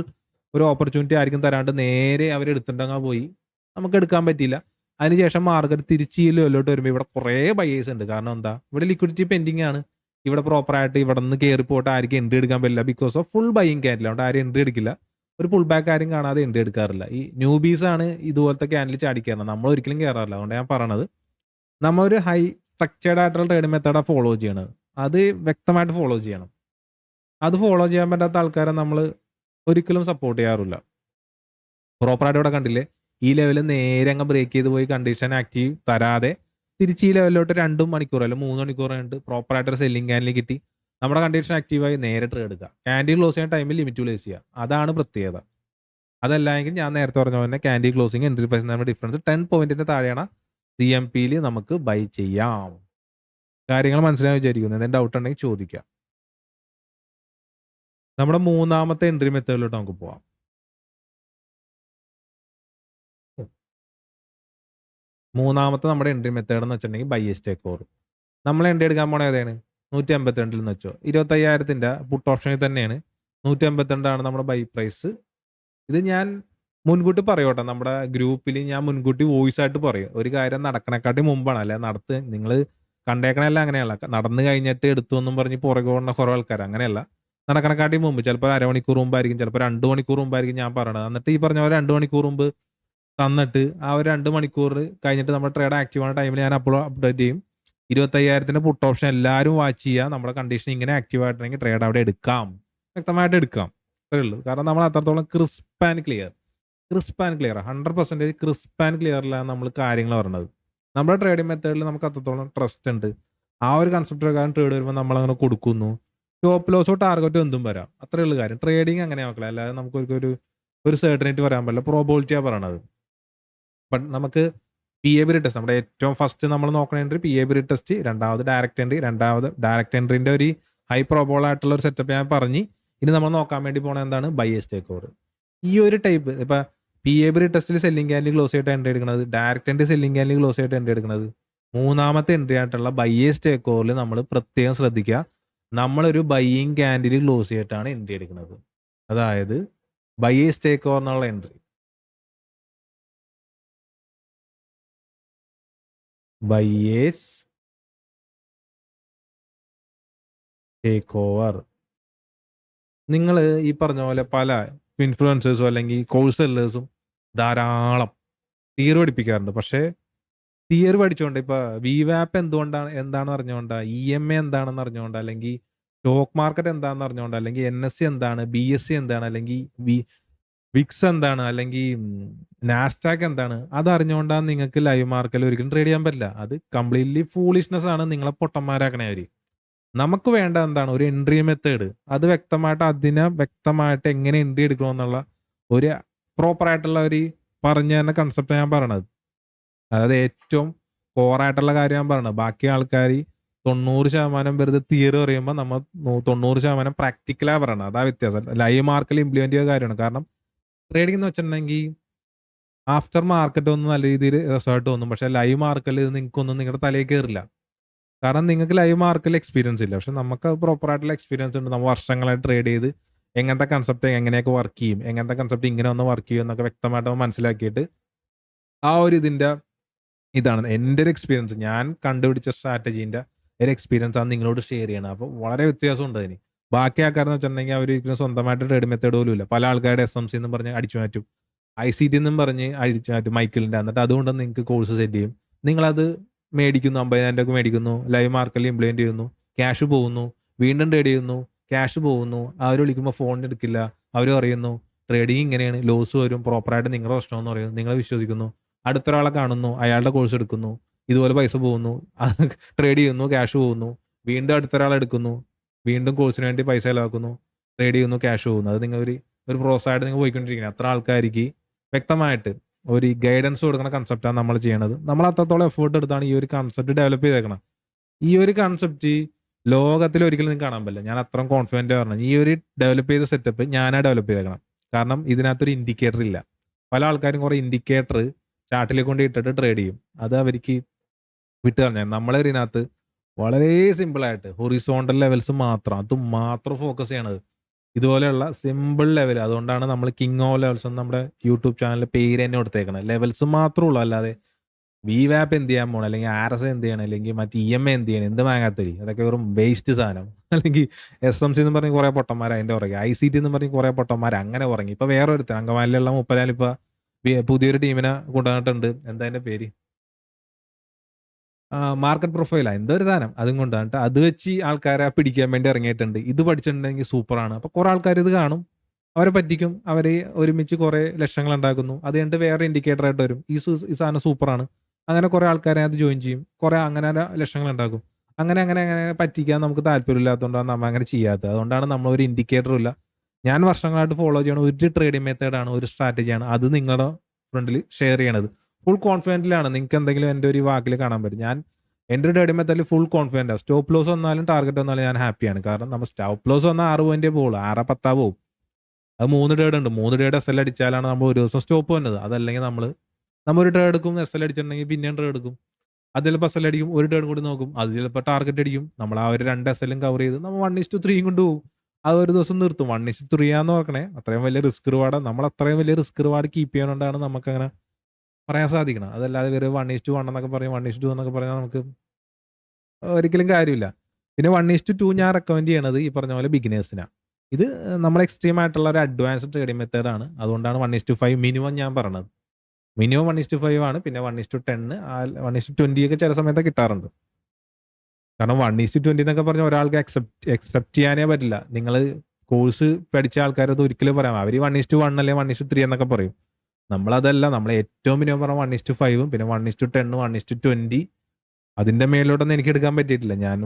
ഒരു ഓപ്പർച്യൂണിറ്റി ആയിരിക്കും തരാണ്ട് നേരെ അവർ എടുത്തിട്ടുണ്ടെങ്കിൽ പോയി നമുക്ക് എടുക്കാൻ പറ്റിയില്ല. അതിനുശേഷം മാർക്കറ്റ് തിരിച്ച് ഈ ലെവലിലോട്ട് വരുമ്പോൾ ഇവിടെ കുറേ ബയേഴ്സ് ഉണ്ട്. കാരണം എന്താ, ഇവിടെ ലിക്വിഡിറ്റി പെൻഡിങ് ആണ്. ഇവിടെ പ്രോപ്പറായിട്ട് ഇവിടെ നിന്ന് കയറി പോയിട്ട് ആർക്കും എൻട്രി എടുക്കാൻ പറ്റില്ല. Because of full buying candle. അതുകൊണ്ട് ആരും എൻട്രി എടുക്കില്ല. ഒരു പുൾ ബാക്ക് ആരും കാണാതെ എൻട്രി എടുക്കാറില്ല. ഈ ന്യൂബീസാണ് ഇതുപോലത്തെ ക്യാൻഡിൽ ചാടിക്കയറുന്നത്. നമ്മൾ ഒരിക്കലും കയറാറില്ല. അതുകൊണ്ട് ഞാൻ പറയണത് നമ്മ ഒരു ഹൈ സ്ട്രക്ചേർഡ് ആയിട്ടുള്ള ട്രേഡിംഗ് മെത്തേഡാണ് ഫോളോ ചെയ്യണത്. അത് വ്യക്തമായിട്ട് ഫോളോ ചെയ്യണം. അത് ഫോളോ ചെയ്യാൻ പറ്റാത്ത ആൾക്കാരെ നമ്മൾ ഒരിക്കലും സപ്പോർട്ട് ചെയ്യാറില്ല. പ്രോപ്പറായിട്ട് ഇവിടെ കണ്ടില്ലേ, ഈ ലെവൽ നേരെ അങ്ങ് ബ്രേക്ക് ചെയ്ത് പോയി കണ്ടീഷൻ ആക്റ്റീവ് തരാതെ തിരിച്ച് ഈ ലെവലിലോട്ട് 2 മണിക്കൂർ അല്ലെങ്കിൽ 3 മണിക്കൂർ കഴിഞ്ഞിട്ട് പ്രോപ്പറായിട്ടൊരു സെല്ലിംഗ് ക്യാൻഡിൽ കിട്ടി നമ്മുടെ കണ്ടീഷൻ ആക്റ്റീവായി നേരെ ട്രേഡ് എടുക്കുക. ക്യാൻഡിൽ ക്ലോസ് ചെയ്യുന്ന ടൈമിൽ ലിമിറ്റ് പ്ലേസ് ചെയ്യുക. അതാണ് പ്രത്യേകത. അതല്ല എങ്കിൽ ഞാൻ നേരത്തെ പറഞ്ഞ പോലെ ക്യാൻഡിൽ ക്ലോസിംഗ് എൻട്രി പ്രൈസ് തമ്മിൽ ഡിഫറൻസ് 10 പോയിന്റിന്റെ താഴെയാണ് CMPയിൽ നമുക്ക് ബൈ ചെയ്യാം. കാര്യങ്ങൾ മനസ്സിലായി വിചാരിക്കുന്നു. എന്തെങ്കിലും ഡൗട്ട് ഉണ്ടെങ്കിൽ ചോദിക്കാം. നമ്മുടെ മൂന്നാമത്തെ എൻട്രി മെത്തേഡിലോട്ട് നമുക്ക് പോവാം. മൂന്നാമത്തെ നമ്മുടെ എൻട്രി മെത്തേഡ് എന്ന് വെച്ചിട്ടുണ്ടെങ്കിൽ ബൈസ് ടേക്ക് ഓവർ. നമ്മൾ എൻട്രി എടുക്കാൻ പോണത് ഏതാണ്? 152 എന്ന് വെച്ചോ. 25,000 പുട്ട് ഓപ്ഷനിൽ തന്നെയാണ്. 152 നമ്മുടെ ബൈ പ്രൈസ്. ഇത് ഞാൻ മുൻകൂട്ടി പറയോട്ടെ, നമ്മുടെ ഗ്രൂപ്പിൽ ഞാൻ മുൻകൂട്ടി വോയിസ് ആയിട്ട് പറയും. ഒരു കാര്യം നടക്കണേക്കാട്ടി മുമ്പാണ്. അല്ലെ നിങ്ങൾ കണ്ടേക്കണല്ല അങ്ങനെയല്ല. നടന്നു കഴിഞ്ഞിട്ട് എടുത്തു എന്നും പറഞ്ഞ് പുറകെ ഓടുന്ന കുറേ ആൾക്കാർ അങ്ങനെയല്ല. നടക്കണേക്കാട്ടി മുമ്പ് ചിലപ്പോൾ അരമണിക്കൂർ മുമ്പായിരിക്കും, ചിലപ്പോൾ 2 മണിക്കൂർ മുമ്പായിരിക്കും ഞാൻ പറയണത്. എന്നിട്ട് ഈ പറഞ്ഞ പോലെ 2 മണിക്കൂർ മുമ്പ് തന്നിട്ട് ആ ഒരു 2 മണിക്കൂർ കഴിഞ്ഞിട്ട് നമ്മുടെ ട്രേഡ് ആക്റ്റീവ് ആവുന്ന ടൈമിൽ ഞാൻ അപ്ഡേറ്റ് ചെയ്യും. 25,000 പുട്ട് ഓപ്ഷൻ എല്ലാവരും വാച്ച് ചെയ്യുക. നമ്മുടെ കണ്ടീഷൻ ഇങ്ങനെ ആക്റ്റീവ് ആയിട്ടുണ്ടെങ്കിൽ ട്രേഡ് അവിടെ എടുക്കാം, വ്യക്തമായിട്ട് എടുക്കാം. അത്രേ ഉള്ളൂ. കാരണം നമ്മൾ അത്രത്തോളം crisp and clear 100% crisp and ക്ലിയറിലാണ് നമ്മൾ കാര്യങ്ങൾ പറഞ്ഞത്. നമ്മുടെ ട്രേഡിംഗ് മെത്തേഡിൽ നമുക്ക് അത്രത്തോളം ട്രസ്റ്റ് ഉണ്ട്. ആ ഒരു കൺസെപ്റ്റ് പ്രകാരം ട്രേഡ് വരുമ്പോൾ നമ്മൾ അങ്ങനെ കൊടുക്കുന്നു. സ്റ്റോപ്പ് ലോസോ ടാർഗറ്റോ എന്തും വരാം. അത്രേ ഉള്ളൂ കാര്യം. ട്രേഡിങ് അങ്ങനെ നോക്കില്ല. അല്ലാതെ നമുക്ക് ഒരു സെർട്ടനിറ്റി പറയാൻ പറ്റില്ല. പ്രോബിലിറ്റിയാണ് പറയണത്. ബട്ട് നമുക്ക് PAB ടെസ്റ്റ് നമ്മുടെ ഏറ്റവും ഫസ്റ്റ് നമ്മൾ നോക്കണേണ്ട PAB ടെസ്റ്റ്, രണ്ടാമത് ഡയറക്റ്റ് എൻട്രി, ഡയറക്റ്റ് എൻട്രിന്റെ ഒരു ഹൈ പ്രോബോൾ ആയിട്ടുള്ള ഒരു സെറ്റപ്പ് ഞാൻ പറഞ്ഞ്. ഇനി നമ്മൾ നോക്കാൻ വേണ്ടി പോണത് എന്താണ്? ബൈസ് ടേക്ക് ഓവർ. ഈ ഒരു ടൈപ്പ് ഇപ്പൊ PAB ടെസ്റ്റിൽ സെല്ലിംഗ് ക്യാൻഡിൽ ക്ലോസ് ആയിട്ട് എൻട്രി എടുക്കുന്നത്, direct entry selling candle close ആയിട്ട് എൻട്രി എടുക്കുന്നത്, മൂന്നാമത്തെ എൻട്രി ആയിട്ടുള്ള ബൈസ് ടേക്ക് ഓവറിൽ നമ്മൾ പ്രത്യേകം ശ്രദ്ധിക്കുക. നമ്മളൊരു ബൈയിങ് ക്യാൻഡിൽ ക്ലോസ് ചെയ്തിട്ടാണ് എൻട്രി എടുക്കുന്നത്. അതായത് ബൈസ് ടേക്ക് ഓവർ എന്നുള്ള എൻട്രി ബൈസ് ടേക്ക് ഓവർ. നിങ്ങൾ ഈ പറഞ്ഞ പോലെ പല ഇൻഫ്ലുവൻസേഴ്സും അല്ലെങ്കിൽ കോഴ്സ് സെല്ലേഴ്സും ധാരാളം തിയറി പഠിപ്പിക്കാറുണ്ട്. പക്ഷേ തിയറി പഠിച്ചുകൊണ്ട് ഇപ്പോൾ VWAP എന്താണെന്ന് അറിഞ്ഞുകൊണ്ടാ, EMA എന്താണെന്ന് അറിഞ്ഞുകൊണ്ടാ, അല്ലെങ്കിൽ സ്റ്റോക്ക് മാർക്കറ്റ് എന്താണെന്ന് അറിഞ്ഞുകൊണ്ടാ, അല്ലെങ്കിൽ NSE എന്താണ്, BSE എന്താണ്, അല്ലെങ്കിൽ വിക്സ് എന്താണ്, അല്ലെങ്കിൽ നാസ്ഡാക്ക് എന്താണ്, അത് അറിഞ്ഞുകൊണ്ടാണ് നിങ്ങൾക്ക് ലൈവ് മാർക്കറ്റിൽ ഒരിക്കലും ട്രേഡ് ചെയ്യാൻ പറ്റില്ല. അത് കംപ്ലീറ്റ്ലി ഫൂളിഷ്നെസ് ആണ്. നിങ്ങളെ പൊട്ടന്മാരാക്കണേ അവർ. നമുക്ക് വേണ്ട എന്താണ്? ഒരു എൻട്രി മെത്തേഡ്. അത് വ്യക്തമായിട്ട് എങ്ങനെ എൻട്രി എടുക്കണമെന്നുള്ള ഒരു പ്രോപ്പറായിട്ടുള്ള ഒരു പറഞ്ഞു തരുന്ന കൺസെപ്റ്റ് ഞാൻ പറയണത്. അതായത് ഏറ്റവും കോറായിട്ടുള്ള കാര്യം ഞാൻ പറയണത്. ബാക്കി ആൾക്കാർ 90% വെറുതെ തിയറി പറയുമ്പോൾ നമ്മൾ 90% പ്രാക്ടിക്കലാണ് പറയണത്. അതാ വ്യത്യാസം. ലൈവ് മാർക്കറ്റിൽ ഇംപ്ലിമെന്റ് ചെയ്ത കാര്യമാണ്. കാരണം ട്രേഡിംഗ് എന്ന് വെച്ചിട്ടുണ്ടെങ്കിൽ ആഫ്റ്റർ മാർക്കറ്റ് ഒന്നും നല്ല രീതിയിൽ റിസൾട്ട് തോന്നും. പക്ഷേ ലൈവ് മാർക്കറ്റിൽ നിങ്ങൾക്കൊന്നും നിങ്ങളുടെ തലയിൽ കയറില്ല. കാരണം നിങ്ങൾക്ക് ലൈവ് മാർക്കറ്റിൽ എക്സ്പീരിയൻസ് ഇല്ല. പക്ഷെ നമുക്ക് പ്രോപ്പറായിട്ടുള്ള എക്സ്പീരിയൻസ് ഉണ്ട്. നമ്മൾ വർഷങ്ങളായിട്ട് ട്രേഡ് ചെയ്ത് എങ്ങനത്തെ കൺസെപ്റ്റ് എങ്ങനെയൊക്കെ വർക്ക് ചെയ്യും, എങ്ങനത്തെ കൺസെപ്റ്റ് ഇങ്ങനെ ഒന്ന് വർക്ക് ചെയ്യും എന്നൊക്കെ വ്യക്തമായിട്ട് മനസ്സിലാക്കിയിട്ട് ആ ഒരു ഇതാണ് എൻ്റെ ഒരു എക്സ്പീരിയൻസ്. ഞാൻ കണ്ടുപിടിച്ച സ്ട്രാറ്റജീൻ്റെ ഒരു എക്സ്പീരിയൻസ് ആണ് നിങ്ങളോട് ഷെയർ ചെയ്യണം. അപ്പോൾ വളരെ വ്യത്യാസമുണ്ട് അതിന്. ബാക്കി ആൾക്കാരെന്ന് വെച്ചിട്ടുണ്ടെങ്കിൽ അവർ സ്വന്തമായിട്ട് ട്രേഡ് മെത്തേഡ് പോലും ഇല്ല. പല ആൾക്കാരുടെ SMC എന്നും പറഞ്ഞ് അടിച്ചു മാറ്റും, ICT എന്നും പറഞ്ഞ് അടിച്ചു മാറ്റും മൈക്കിളിൻ്റെ. എന്നിട്ട് അതുകൊണ്ട് നിങ്ങൾക്ക് കോഴ്സ് സെറ്റ് ചെയ്യും. നിങ്ങളത് മേടിക്കുന്നു, 50,000 രൂപ മേടിക്കുന്നു, ലൈവ് മാർക്കറ്റിൽ ഇംപ്ലിമെന്റ് ചെയ്യുന്നു, ക്യാഷ് പോകുന്നു, വീണ്ടും ട്രേഡ് ചെയ്യുന്നു, ക്യാഷ് പോകുന്നു. അവർ വിളിക്കുമ്പോൾ ഫോൺ എടുക്കില്ല. അവർ പറയുന്നു ട്രേഡിങ് ഇങ്ങനെയാണ്, ലോസ് വരും, പ്രോപ്പറായിട്ട് നിങ്ങളുടെ പ്രശ്നമെന്ന് പറയുന്നു. നിങ്ങൾ വിശ്വസിക്കുന്നു. അടുത്തൊരാളെ കാണുന്നു, അയാളുടെ കോഴ്സ് എടുക്കുന്നു, ഇതുപോലെ പൈസ പോകുന്നു, ട്രേഡ് ചെയ്യുന്നു, ക്യാഷ് പോകുന്നു, വീണ്ടും അടുത്തൊരാളെ എടുക്കുന്നു, വീണ്ടും കോഴ്സിന് വേണ്ടി പൈസ ചിലവാക്കുന്നു, ട്രേഡ് ചെയ്യുന്നു, ക്യാഷ് പോകുന്നു. അത് നിങ്ങൾ ഒരു പ്രോസസ്സായിട്ട് നിങ്ങൾ പോയിക്കൊണ്ടിരിക്കുന്നത്. അത്ര ആൾക്കാർക്ക് വ്യക്തമായിട്ട് ഒരു ഗൈഡൻസ് കൊടുക്കുന്ന കൺസെപ്റ്റാണ് നമ്മൾ ചെയ്യണത്. നമ്മൾ അത്രത്തോളം എഫേർട്ട് എടുത്താണ് ഈ ഒരു കൺസെപ്റ്റ് ഡെവലപ്പ് ചെയ്തേക്കണം. ഈ ഒരു കൺസെപ്റ്റ് ലോകത്തിൽ ഒരിക്കലും നിങ്ങൾക്ക് കാണാൻ പറ്റില്ല. ഞാൻ അത്രയും കോൺഫിഡൻറ്റ് പറഞ്ഞു. ഈ ഒരു ഡെവലപ്പ് ചെയ്ത സെറ്റപ്പ് ഞാനാ ഡെവലപ്പ് ചെയ്തേക്കണം. കാരണം ഇതിനകത്തൊരു ഇൻഡിക്കേറ്റർ ഇല്ല. പല ആൾക്കാരും കുറേ ഇൻഡിക്കേറ്റർ ചാർട്ടിലേക്ക് കൊണ്ട് ഇട്ടിട്ട് ട്രേഡ് ചെയ്യും. അത് അവർക്ക് വിട്ട് കളഞ്ഞാൽ നമ്മളെ ഇതിനകത്ത് വളരെ സിമ്പിളായിട്ട് ഹൊറിസോണ്ടൽ ലെവൽസ് മാത്രം, അത് മാത്രം ഫോക്കസ് ചെയ്യണത്. ഇതുപോലെയുള്ള സിമ്പിൾ ലെവൽ. അതുകൊണ്ടാണ് നമ്മൾ കിങ് ഓഫ് ലെവൽസ് എന്ന് നമ്മുടെ യൂട്യൂബ് ചാനലിൽ പേര് തന്നെ കൊടുത്തേക്കണം. ലെവൽസ് മാത്രമേ ഉള്ളൂ, അല്ലാതെ വി വാപ്പ് എന്ത് ചെയ്യാൻ പോകണം, അല്ലെങ്കിൽ ആർ എസ് എന്ത് ചെയ്യണം, അല്ലെങ്കിൽ മറ്റേ ഇ എം ഐ എന്ത് ചെയ്യണം, എന്ത് വാങ്ങാത്തരി, അതൊക്കെ വെറും വേസ്റ്റ് സാധനം. അല്ലെങ്കിൽ എസ് എം സി എന്ന് പറഞ്ഞ് കുറേ പൊട്ടന്മാർ അതിൻ്റെ പുറകെ, ഐ സി ടി എന്ന് പറഞ്ഞ് കുറേ പൊട്ടന്മാർ അങ്ങനെ ഉറങ്ങി. ഇപ്പൊ വേറെ ഒരു അങ്കമാലിലുള്ള മുപ്പതാൽ ഇപ്പൊ പുതിയൊരു ടീമിനെ കൊണ്ടുവന്നിട്ടുണ്ട്. എന്താ അതിന്റെ പേര്, മാർക്കറ്റ് പ്രൊഫൈലാ എന്തോ ഒരു സാധനം, അതും കൊണ്ടുവന്നിട്ട് അത് വെച്ച് ആൾക്കാരെ പിടിക്കാൻ വേണ്ടി ഇറങ്ങിയിട്ടുണ്ട്. ഇത് പഠിച്ചിട്ടുണ്ടെങ്കിൽ സൂപ്പറാണ്. അപ്പൊ കുറെ ആൾക്കാർ ഇത് കാണും, അവരെ പറ്റിക്കും, അവര് ഒരുമിച്ച് കുറെ ലക്ഷങ്ങൾ ഉണ്ടാക്കുന്നു. അത് കഴിഞ്ഞിട്ട് വേറെ ഇൻഡിക്കേറ്റർ ആയിട്ട് വരും, ഈ സാധനം സൂപ്പറാണ്. അങ്ങനെ കുറെ ആൾക്കാരെ അത് ജോയിൻ ചെയ്യും, കുറെ അങ്ങനെ ലക്ഷങ്ങൾ ഉണ്ടാക്കും. അങ്ങനെ അങ്ങനെ അങ്ങനെ പറ്റിക്കാൻ നമുക്ക് താല്പര്യമില്ലാത്തതുകൊണ്ടാണ് നമ്മൾ അങ്ങനെ ചെയ്യാത്തത്. അതുകൊണ്ടാണ് നമ്മൾ ഒരു ഇൻഡിക്കേറ്ററും ഇല്ല. ഞാൻ വർഷങ്ങളായിട്ട് ഫോളോ ചെയ്യണ ഒരു ട്രേഡിംഗ് മെത്തേഡാണ്, ഒരു സ്ട്രാറ്റജിയാണ്. അത് നിങ്ങളുടെ ഫ്രണ്ടിൽ ഷെയർ ചെയ്യണത് ഫുൾ കോൺഫിഡൻറ്റിലാണ്. നിങ്ങൾക്ക് എന്തെങ്കിലും എൻ്റെ ഒരു വാക്കിൽ കാണാൻ പറ്റും. ഞാൻ എൻ്റെ ഒരു ട്രേഡിംഗ് മെത്തേഡിൽ ഫുൾ കോൺഫിഡൻറ്റാണ്. സ്റ്റോപ്പ് ലോസ് വന്നാലും ടാർഗറ്റ് വന്നാലും ഞാൻ ഹാപ്പിയാണ്. കാരണം നമ്മൾ സ്റ്റോപ്പ് ലോസ് വന്നാൽ 6 പോയിന്റേ പോകുള്ളൂ, 6 10 പോകും. അത് 3 ട്രേഡ് ഉണ്ട്, 3 ട്രേഡ് എസ് എൽ അടിച്ചാലാണ് നമ്മൾ ഒരു ദിവസം സ്റ്റോപ്പ് വന്നത്. അതല്ലെങ്കിൽ നമ്മൾ ഒരു ട്രേഡ് എടുക്കും, എസ് എൽ അടിച്ചിട്ടുണ്ടെങ്കിൽ പിന്നെയും ട്രേഡ് എടുക്കും. അത് ചിലപ്പോൾ എസ് എൽ അടിക്കും, ഒരു ട്രേഡ് കൂടി നോക്കും, അത് ചിലപ്പോൾ ടാർഗറ്റ് അടിക്കും. നമ്മൾ ആ ഒരു 2 എസ് എല്ലും കവർ ചെയ്ത് നമ്മൾ 1:3 കൊണ്ട് പോകും. അത് ഒരു ദിവസം നിർത്തും. 1:3 ആന്ന് നോക്കണേ, അത്രയും വലിയ റിസ്ക് റിവാർഡ്. നമ്മൾ അത്രയും വലിയ റിസ്ക് റിവാർഡ് കീപ്പ് ചെയ്യാനുകൊണ്ടാണ് നമുക്കങ്ങനെ പറയാൻ സാധിക്കണം. അതല്ലാതെ ഇവർ 1:1 എന്നൊക്കെ പറയും, 1:2 എന്നൊക്കെ പറഞ്ഞാൽ നമുക്ക് ഒരിക്കലും കാര്യമില്ല. പിന്നെ 1:2 ഞാൻ റെക്കമെൻഡ് ചെയ്യണത് ഈ പറഞ്ഞ പോലെ ബിഗിനേഴ്സിനാണ്. ഇത് നമ്മൾ എക്സ്ട്രീം ആയിട്ടുള്ള ഒരു അഡ്വാൻസ്ഡ് ട്രേഡിംഗ് മെത്തേഡാണ്. അതുകൊണ്ടാണ് 1:5 മിനിമം ഞാൻ പറഞ്ഞത്. മിനിമം 1:5 ആണ്. പിന്നെ 1:10 1:20 ഒക്കെ ചില സമയത്ത് കിട്ടാറുണ്ട്. കാരണം 1:20 എന്നൊക്കെ പറഞ്ഞാൽ ഒരാൾക്ക് അക്സെപ്റ്റ് ചെയ്യാനേ പറ്റില്ല. നിങ്ങൾ കോഴ്സ് പഠിച്ച ആൾക്കാരത് ഒരിക്കലും പറയാം. അവർ 1:1 അല്ലെങ്കിൽ 1:3 എന്നൊക്കെ പറയും. നമ്മളതല്ല, നമ്മൾ ഏറ്റവും മിനിമം പറഞ്ഞാൽ 1:5 പിന്നെ 1:10 1:20. അതിന്റെ മേലോട്ടൊന്നും എനിക്ക് എടുക്കാൻ പറ്റിയിട്ടില്ല. ഞാൻ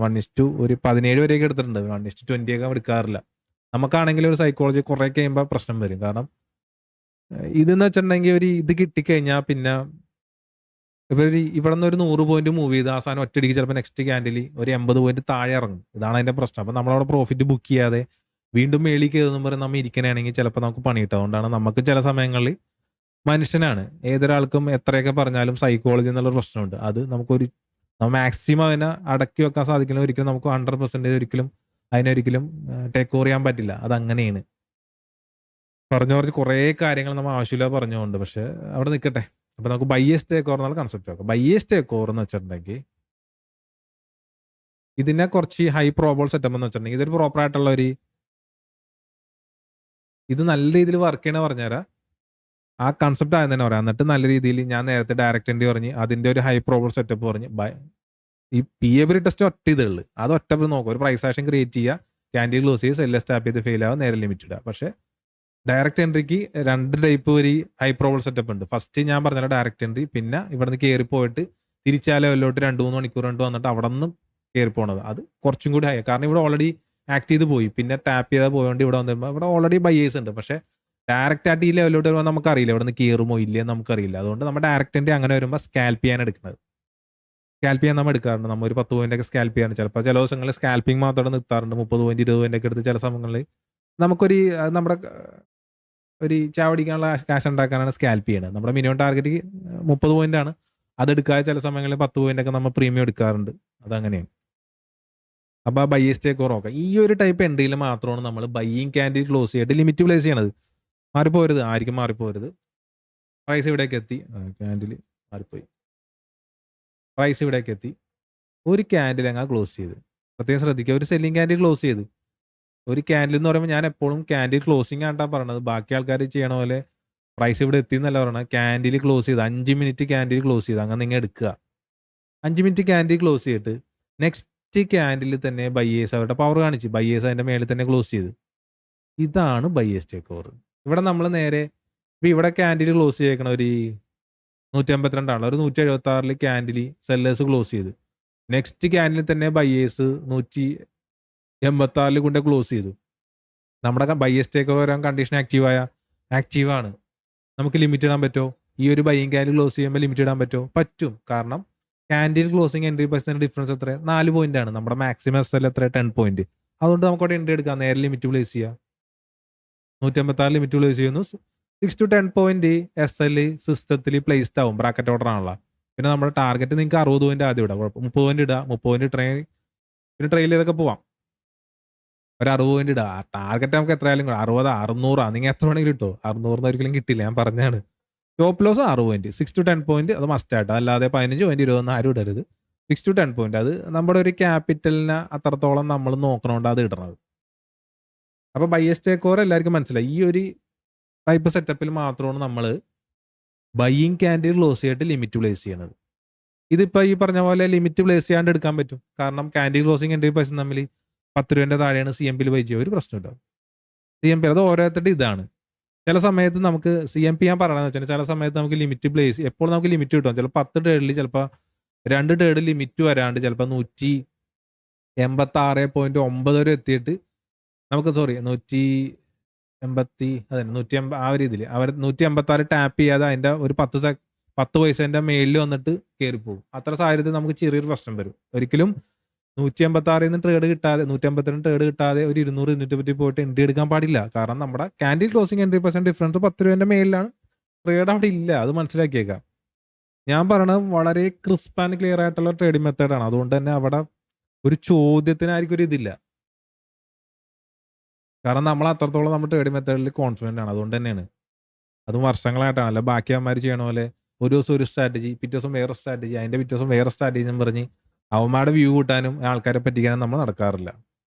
ഒരു 17 വരെയൊക്കെ എടുത്തിട്ടുണ്ട്. 1:20 ഒക്കെ എടുക്കാറില്ല. നമുക്കാണെങ്കിൽ ഒരു സൈക്കോളജി കുറെ കഴിയുമ്പോൾ പ്രശ്നം വരും. കാരണം ഇതെന്ന് വെച്ചിട്ടുണ്ടെങ്കിൽ ഒരു ഇത് കിട്ടിക്കഴിഞ്ഞാൽ പിന്നെ ഇവിടെ നിന്ന് ഒരു 100 പോയിന്റ് മൂവ് ചെയ്ത് അവസാനം ഒറ്റയടിക്ക് ചിലപ്പോൾ നെക്സ്റ്റ് ക്യാൻഡിൽ ഒരു 80 പോയിന്റ് താഴെ ഇറങ്ങും. ഇതാണ് അതിന്റെ പ്രശ്നം. അപ്പം നമ്മളവിടെ പ്രോഫിറ്റ് ബുക്ക് ചെയ്യാതെ വീണ്ടും മേളിൽ കയറുന്ന പറഞ്ഞ് നമ്മൾ ഇരിക്കണമെങ്കിൽ ചിലപ്പോൾ നമുക്ക് പണി കിട്ടും. അതുകൊണ്ടാണ് നമുക്ക് ചില സമയങ്ങളിൽ മനുഷ്യനാണ്, ഏതൊരാൾക്കും എത്രയൊക്കെ പറഞ്ഞാലും സൈക്കോളജി എന്നുള്ള പ്രശ്നമുണ്ട്. അത് മാക്സിമം അതിനെ അടക്കി വെക്കാൻ സാധിക്കില്ല. ഒരിക്കലും നമുക്ക് 100% ഒരിക്കലും അതിനൊരിക്കലും ടേക്ക് ഓവർ ചെയ്യാൻ പറ്റില്ല. അത് അങ്ങനെയാണ്. കുറച്ച് കുറേ കാര്യങ്ങൾ നമ്മൾ ആവശ്യമില്ലാതെ പറഞ്ഞുകൊണ്ട്, പക്ഷെ അവിടെ നിൽക്കട്ടെ. അപ്പൊ നമുക്ക് ബൈയേഴ്സ് ടേക്ക് ഓവർ എന്നുള്ള കൺസെപ്റ്റ് നോക്കാം. ബൈയേഴ്സ് ടേക്ക് ഓവർ എന്ന് വെച്ചിട്ടുണ്ടെങ്കിൽ ഇതിനെ കുറച്ച് ഹൈ പ്രോബബിൾ സെറ്റപ്പ് എന്ന് വെച്ചിട്ടുണ്ടെങ്കിൽ ഇതൊരു പ്രോപ്പർ ആയിട്ടുള്ള ഇത് നല്ല രീതിയിൽ വർക്ക് ചെയ്യണ പറഞ്ഞുതരാം. ആ കൺസെപ്റ്റ് ആദ്യം തന്നെ പറയാം. എന്നിട്ട് നല്ല രീതിയിൽ ഞാൻ നേരത്തെ ഡയറക്റ്റ് എൻട്രി പറഞ്ഞ് അതിന്റെ ഒരു ഹൈ പ്രോബബിൾ സെറ്റപ്പ് പറഞ്ഞ് ഈ PAB ടെസ്റ്റ് ഒറ്റ ഇതേ ഉള്ളൂ. അത് ഒറ്റ നോക്കുക. ഒരു പ്രൈസ് ആക്ഷൻ ക്രിയേറ്റ് ചെയ്യുക, ക്യാൻഡിൽ ക്ലോസ് ചെയ്യുക, സെല്ല് സ്റ്റാപ്പ് ചെയ്ത് ഫെയിൽ ആവുക, നേരെ ലിമിറ്റ് ഇടുക. പക്ഷേ ഡയറക്റ്റ് എൻട്രിക്ക് 2 ടൈപ്പ് ഒരു ഹൈ പ്രോബബിൾ സെറ്റപ്പ് ഉണ്ട്. ഫസ്റ്റ് ഞാൻ പറഞ്ഞ ഡയറക്റ്റ് എൻട്രി, പിന്നെ ഇവിടുന്ന് കയറി പോയിട്ട് തിരിച്ചാ ലെവലിലോട്ട് 2-3 മണിക്കൂർ കൊണ്ട് വന്നിട്ട് അവിടെ നിന്ന് കയറി പോണത്. അത് കുറച്ചും കൂടി ഹൈ. കാരണം ഇവിടെ ഓൾറെഡി ആക്ട് ചെയ്ത് പോയി, പിന്നെ ടാപ്പ് ചെയ്താൽ പോയോണ്ട് ഇവിടെ വന്നിരുമ്പോൾ ഇവിടെ ഓൾറെഡി ബയേഴ്സ് ഉണ്ട്. പക്ഷേ ഡയറക്റ്റ് ആയിട്ട് ഈ ലെവലിലോട്ട് വരുമ്പോൾ നമുക്കറിയില്ല ഇവിടെ നിന്ന് കയറുമോ ഇല്ലയെന്ന് നമുക്കറിയില്ല. അതുകൊണ്ട് നമ്മൾ ഡയറക്റ്റ് എൻട്രി അങ്ങനെ വരുമ്പോൾ സ്കാൽപ്പ് ചെയ്യാൻ എടുക്കുന്നത്. സ്കാൽപ്പ് ചെയ്യാൻ നമ്മൾ എടുക്കാറുണ്ട്. നമ്മൾ ഒരു 10 പോയിന്റ് ഒക്കെ സ്കാൽപ്പ് ചെയ്യാൻ, ചിലപ്പോൾ ചില ദിവസങ്ങളിൽ സ്കാൽപ്പിംഗ് മാത്രം നിർത്താറുണ്ട്. 30 പോയിന്റ് 20 പോയിന്റ് ഒക്കെ എടുത്ത് ചില സമയങ്ങളിൽ നമ്മുടെ ഒരു ചാവടിക്കാനുള്ള കാശ് ഉണ്ടാക്കാനാണ് സ്കാൽപ്പ് ചെയ്യുന്നത്. നമ്മുടെ മിനിമം ടാർഗറ്റ് 30 പോയിന്റ് ആണ്. അതെടുക്കാതെ ചില സമയങ്ങളിൽ 10 പോയിന്റ് ഒക്കെ നമ്മൾ പ്രീമിയം എടുക്കാറുണ്ട്. അതങ്ങനെയാണ്. അപ്പോൾ ആ ബൈയേഴ്സ് ടേക്ക് ഓവർ നോക്കാം. ഈ ഒരു ടൈപ്പ് എൻട്രിയിൽ മാത്രമാണ് നമ്മൾ ബൈയിങ് ക്യാൻഡിൽ ക്ലോസ് ചെയ്തിട്ട് ലിമിറ്റ് പ്ലേസ് ചെയ്യണത്. മാറിപ്പോരുത്, ആയിരിക്കും മാറിപ്പോരുത്. പ്രൈസ് ഇവിടേക്ക് എത്തി, ക്യാൻഡിൽ മാറിപ്പോയി. പ്രൈസ് ഇവിടേക്ക് എത്തി, ഒരു ക്യാൻഡിൽ അങ്ങ് ക്ലോസ് ചെയ്ത്. പ്രത്യേകം ശ്രദ്ധിക്കുക, ഒരു സെല്ലിംഗ് ക്യാൻഡിൽ ക്ലോസ് ചെയ്ത്. ഒരു ക്യാൻഡിൽ എന്ന് പറയുമ്പോൾ ഞാൻ എപ്പോഴും ക്യാൻഡിൽ ക്ലോസിംഗ് ആയിട്ടാണ് പറഞ്ഞത്. ബാക്കി ആൾക്കാർ ചെയ്യണ പോലെ പ്രൈസ് ഇവിടെ എത്തി എന്നല്ല പറയണത്. ക്യാൻഡിൽ ക്ലോസ് ചെയ്ത് 5 മിനിറ്റ് ക്യാൻഡിൽ ക്ലോസ് ചെയ്ത് അങ്ങനെ നിങ്ങൾ എടുക്കുക. 5 മിനിറ്റ് ക്യാൻഡിൽ ക്ലോസ് ചെയ്തിട്ട് നെക്സ്റ്റ് ക്യാൻഡിൽ തന്നെ ബൈയേഴ്സ് അവരുടെ പവർ കാണിച്ച് ബൈയേഴ്സ് അതിൻ്റെ മേളിൽ തന്നെ ക്ലോസ് ചെയ്ത്. ഇതാണ് ബൈയേഴ്സ് ടേക്ക് ഓവർ. ഇവിടെ നമ്മൾ നേരെ ഇപ്പം ഇവിടെ ക്യാൻഡിൽ ക്ലോസ് ചെയ്തേക്കണ ഒരു 152 ഒരു 176 ക്യാൻഡിൽ സെല്ലേഴ്സ് ക്ലോസ് ചെയ്ത്. നെക്സ്റ്റ് ക്യാൻഡിൽ തന്നെ ബൈയേഴ്സ് 186 കൊണ്ട് ക്ലോസ് ചെയ്തു. നമ്മുടെ ബൈയേഴ്സ് ടേക്ക് ഓവർ വരാൻ കണ്ടീഷൻ ആക്റ്റീവാണ്. നമുക്ക് ലിമിറ്റ് ഇടാൻ പറ്റുമോ? ഈ ഒരു ബൈയിങ് ക്യാൻഡിൽ ക്ലോസ് ചെയ്യുമ്പോൾ ലിമിറ്റ് ഇടാൻ പറ്റുമോ? പറ്റും. കാരണം ക്യാൻഡിൽ ക്ലോസിങ് എൻട്രി പ്രൈസിന്റെ ഡിഫറൻസ് എത്ര? 4 പോയിന്റ് ആണ്. നമ്മുടെ മാക്സിമം എസ് എൽ എത്ര? 10 പോയിന്റ്. അതുകൊണ്ട് നമുക്ക് അവിടെ എൻട്രി എടുക്കാം. നേരെ ലിമിറ്റ് പ്ലേസ് ചെയ്യാം. 156 ലിമിറ്റ് പ്ലേസ് ചെയ്യുന്നു. 6 to 10 പോയിന്റ് എസ് എൽ സിസ്റ്റത്തിൽ പ്ലേസ്ഡ് ആവും. ബ്രാക്കറ്റ് ഓർഡർ ആണല്ലോ. പിന്നെ നമ്മുടെ ടാർഗറ്റ് നിങ്ങൾക്ക് 60 പോയിന്റ് ആദ്യം ഇടാം. 30 പോയിന്റ് ഇടുക. 30 പോയിന്റ് പിന്നെ ട്രെയിൽ ചെയ്തൊക്കെ പോവാം. ഒരു 60 പോയിന്റ് ഇടുക. ടാർഗറ്റ് നമുക്ക് എത്രയായാലും 60 600 നിങ്ങൾ എത്ര വേണമെങ്കിലും ഇട്ടോ. 600 ഒരിക്കലും കിട്ടില്ല, ഞാൻ പറഞ്ഞാണ്. Stop loss 6 point, 6 to 10 point അത് മസ്റ്റ് ആയിട്ട്, അല്ലാതെ 15 പോയിന്റ് 20 ആരും ഇടരുത്. 6 to 10 പോയിന്റ് അത് നമ്മുടെ ഒരു ക്യാപിറ്റലിനെ അത്രത്തോളം നമ്മൾ നോക്കണോണ്ട് അത് ഇടണത്. അപ്പോൾ ബയേഴ്സ് ടേക്ക് ഓവർ എല്ലാവർക്കും മനസ്സിലായി. ഈ ഒരു ടൈപ്പ് സെറ്റപ്പിൽ മാത്രമാണ് നമ്മൾ ബൈയിങ് ക്യാൻഡിൽ ക്ലോസ് ചെയ്തിട്ട് ലിമിറ്റ് പ്ലേസ് ചെയ്യണത്. ഇതിപ്പോൾ ഈ പറഞ്ഞ പോലെ ലിമിറ്റ് പ്ലേസ് ചെയ്യാണ്ട് എടുക്കാൻ പറ്റും. കാരണം ക്യാൻഡിൽ ക്ലോസിങ് എൻട്രി പ്രൈസും തമ്മിൽ 10 രൂപേൻ്റെ താഴെയാണ് സി എം പിയിൽ ബൈ ചെയ്യുക, ഒരു പ്രശ്നമില്ല. സി എം പി അത് ഓരോരുത്തരുടെ ഇതാണ്. ചില സമയത്ത് നമുക്ക് സി എം പി ഞാൻ പറയണമെന്ന് വെച്ചാൽ ചില സമയത്ത് നമുക്ക് ലിമിറ്റ് പ്ലേസ് എപ്പോൾ നമുക്ക് ലിമിറ്റ് കിട്ടും. ചിലപ്പോൾ 10 ട്രേഡിൽ ചിലപ്പോൾ 2 ട്രേഡ് ലിമിറ്റ് വരാണ്ട് ചിലപ്പോൾ 186.9 വരെ എത്തിയിട്ട് നമുക്ക് 180 ആ ഒരു ഇതിൽ അവർ 186 ടാപ്പ് ചെയ്യാതെ അതിൻ്റെ ഒരു 10 പൈസേൻ്റെ മേളിൽ വന്നിട്ട് കയറിപ്പോകും. അത്ര സാഹചര്യത്തിൽ നമുക്ക് ചെറിയൊരു പ്രശ്നം വരും. ഒരിക്കലും 186 ട്രേഡ് കിട്ടാതെ 152 ട്രേഡ് കിട്ടാതെ ഒരു 200 250 പോയിട്ട് എൻട്രി എടുക്കാൻ പാടില്ല. കാരണം നമ്മുടെ candle closing entry percent difference 10 രൂപേൻ്റെ മേളിലാണ്. ട്രേഡ് അവിടെ ഇല്ല, അത് മനസ്സിലാക്കിയേക്കാം. ഞാൻ പറയണത് വളരെ ക്രിസ്പ് ആൻഡ് ക്ലിയർ ആയിട്ടുള്ള ട്രേഡിംഗ് മെത്തേഡാണ്. അതുകൊണ്ട് തന്നെ അവിടെ ഒരു ചോദ്യത്തിനായിരിക്കും ഒരു ഇതില്ല. കാരണം നമ്മൾ അത്രത്തോളം നമ്മുടെ ട്രേഡിംഗ് മെത്തേഡിൽ കോൺഫിഡൻ്റ് ആണ്. അതുകൊണ്ട് തന്നെയാണ്. അതും വർഷങ്ങളായിട്ടാണ്. അല്ല ബാക്കി അവന്മാർ ചെയ്യണ പോലെ ഒരു ദിവസം ഒരു സ്ട്രാറ്റജി, പിറ്റേ ദിവസം വേറെ സ്ട്രാറ്റജി, അതിൻ്റെ പിറ്റേ ദിവസം വേറെ സ്ട്രാറ്റജി എന്ന് പറഞ്ഞ് അവന്മാരുടെ വ്യൂ കൂട്ടാനും ആൾക്കാരെ പറ്റിക്കാനും നമ്മൾ നടക്കാറില്ല.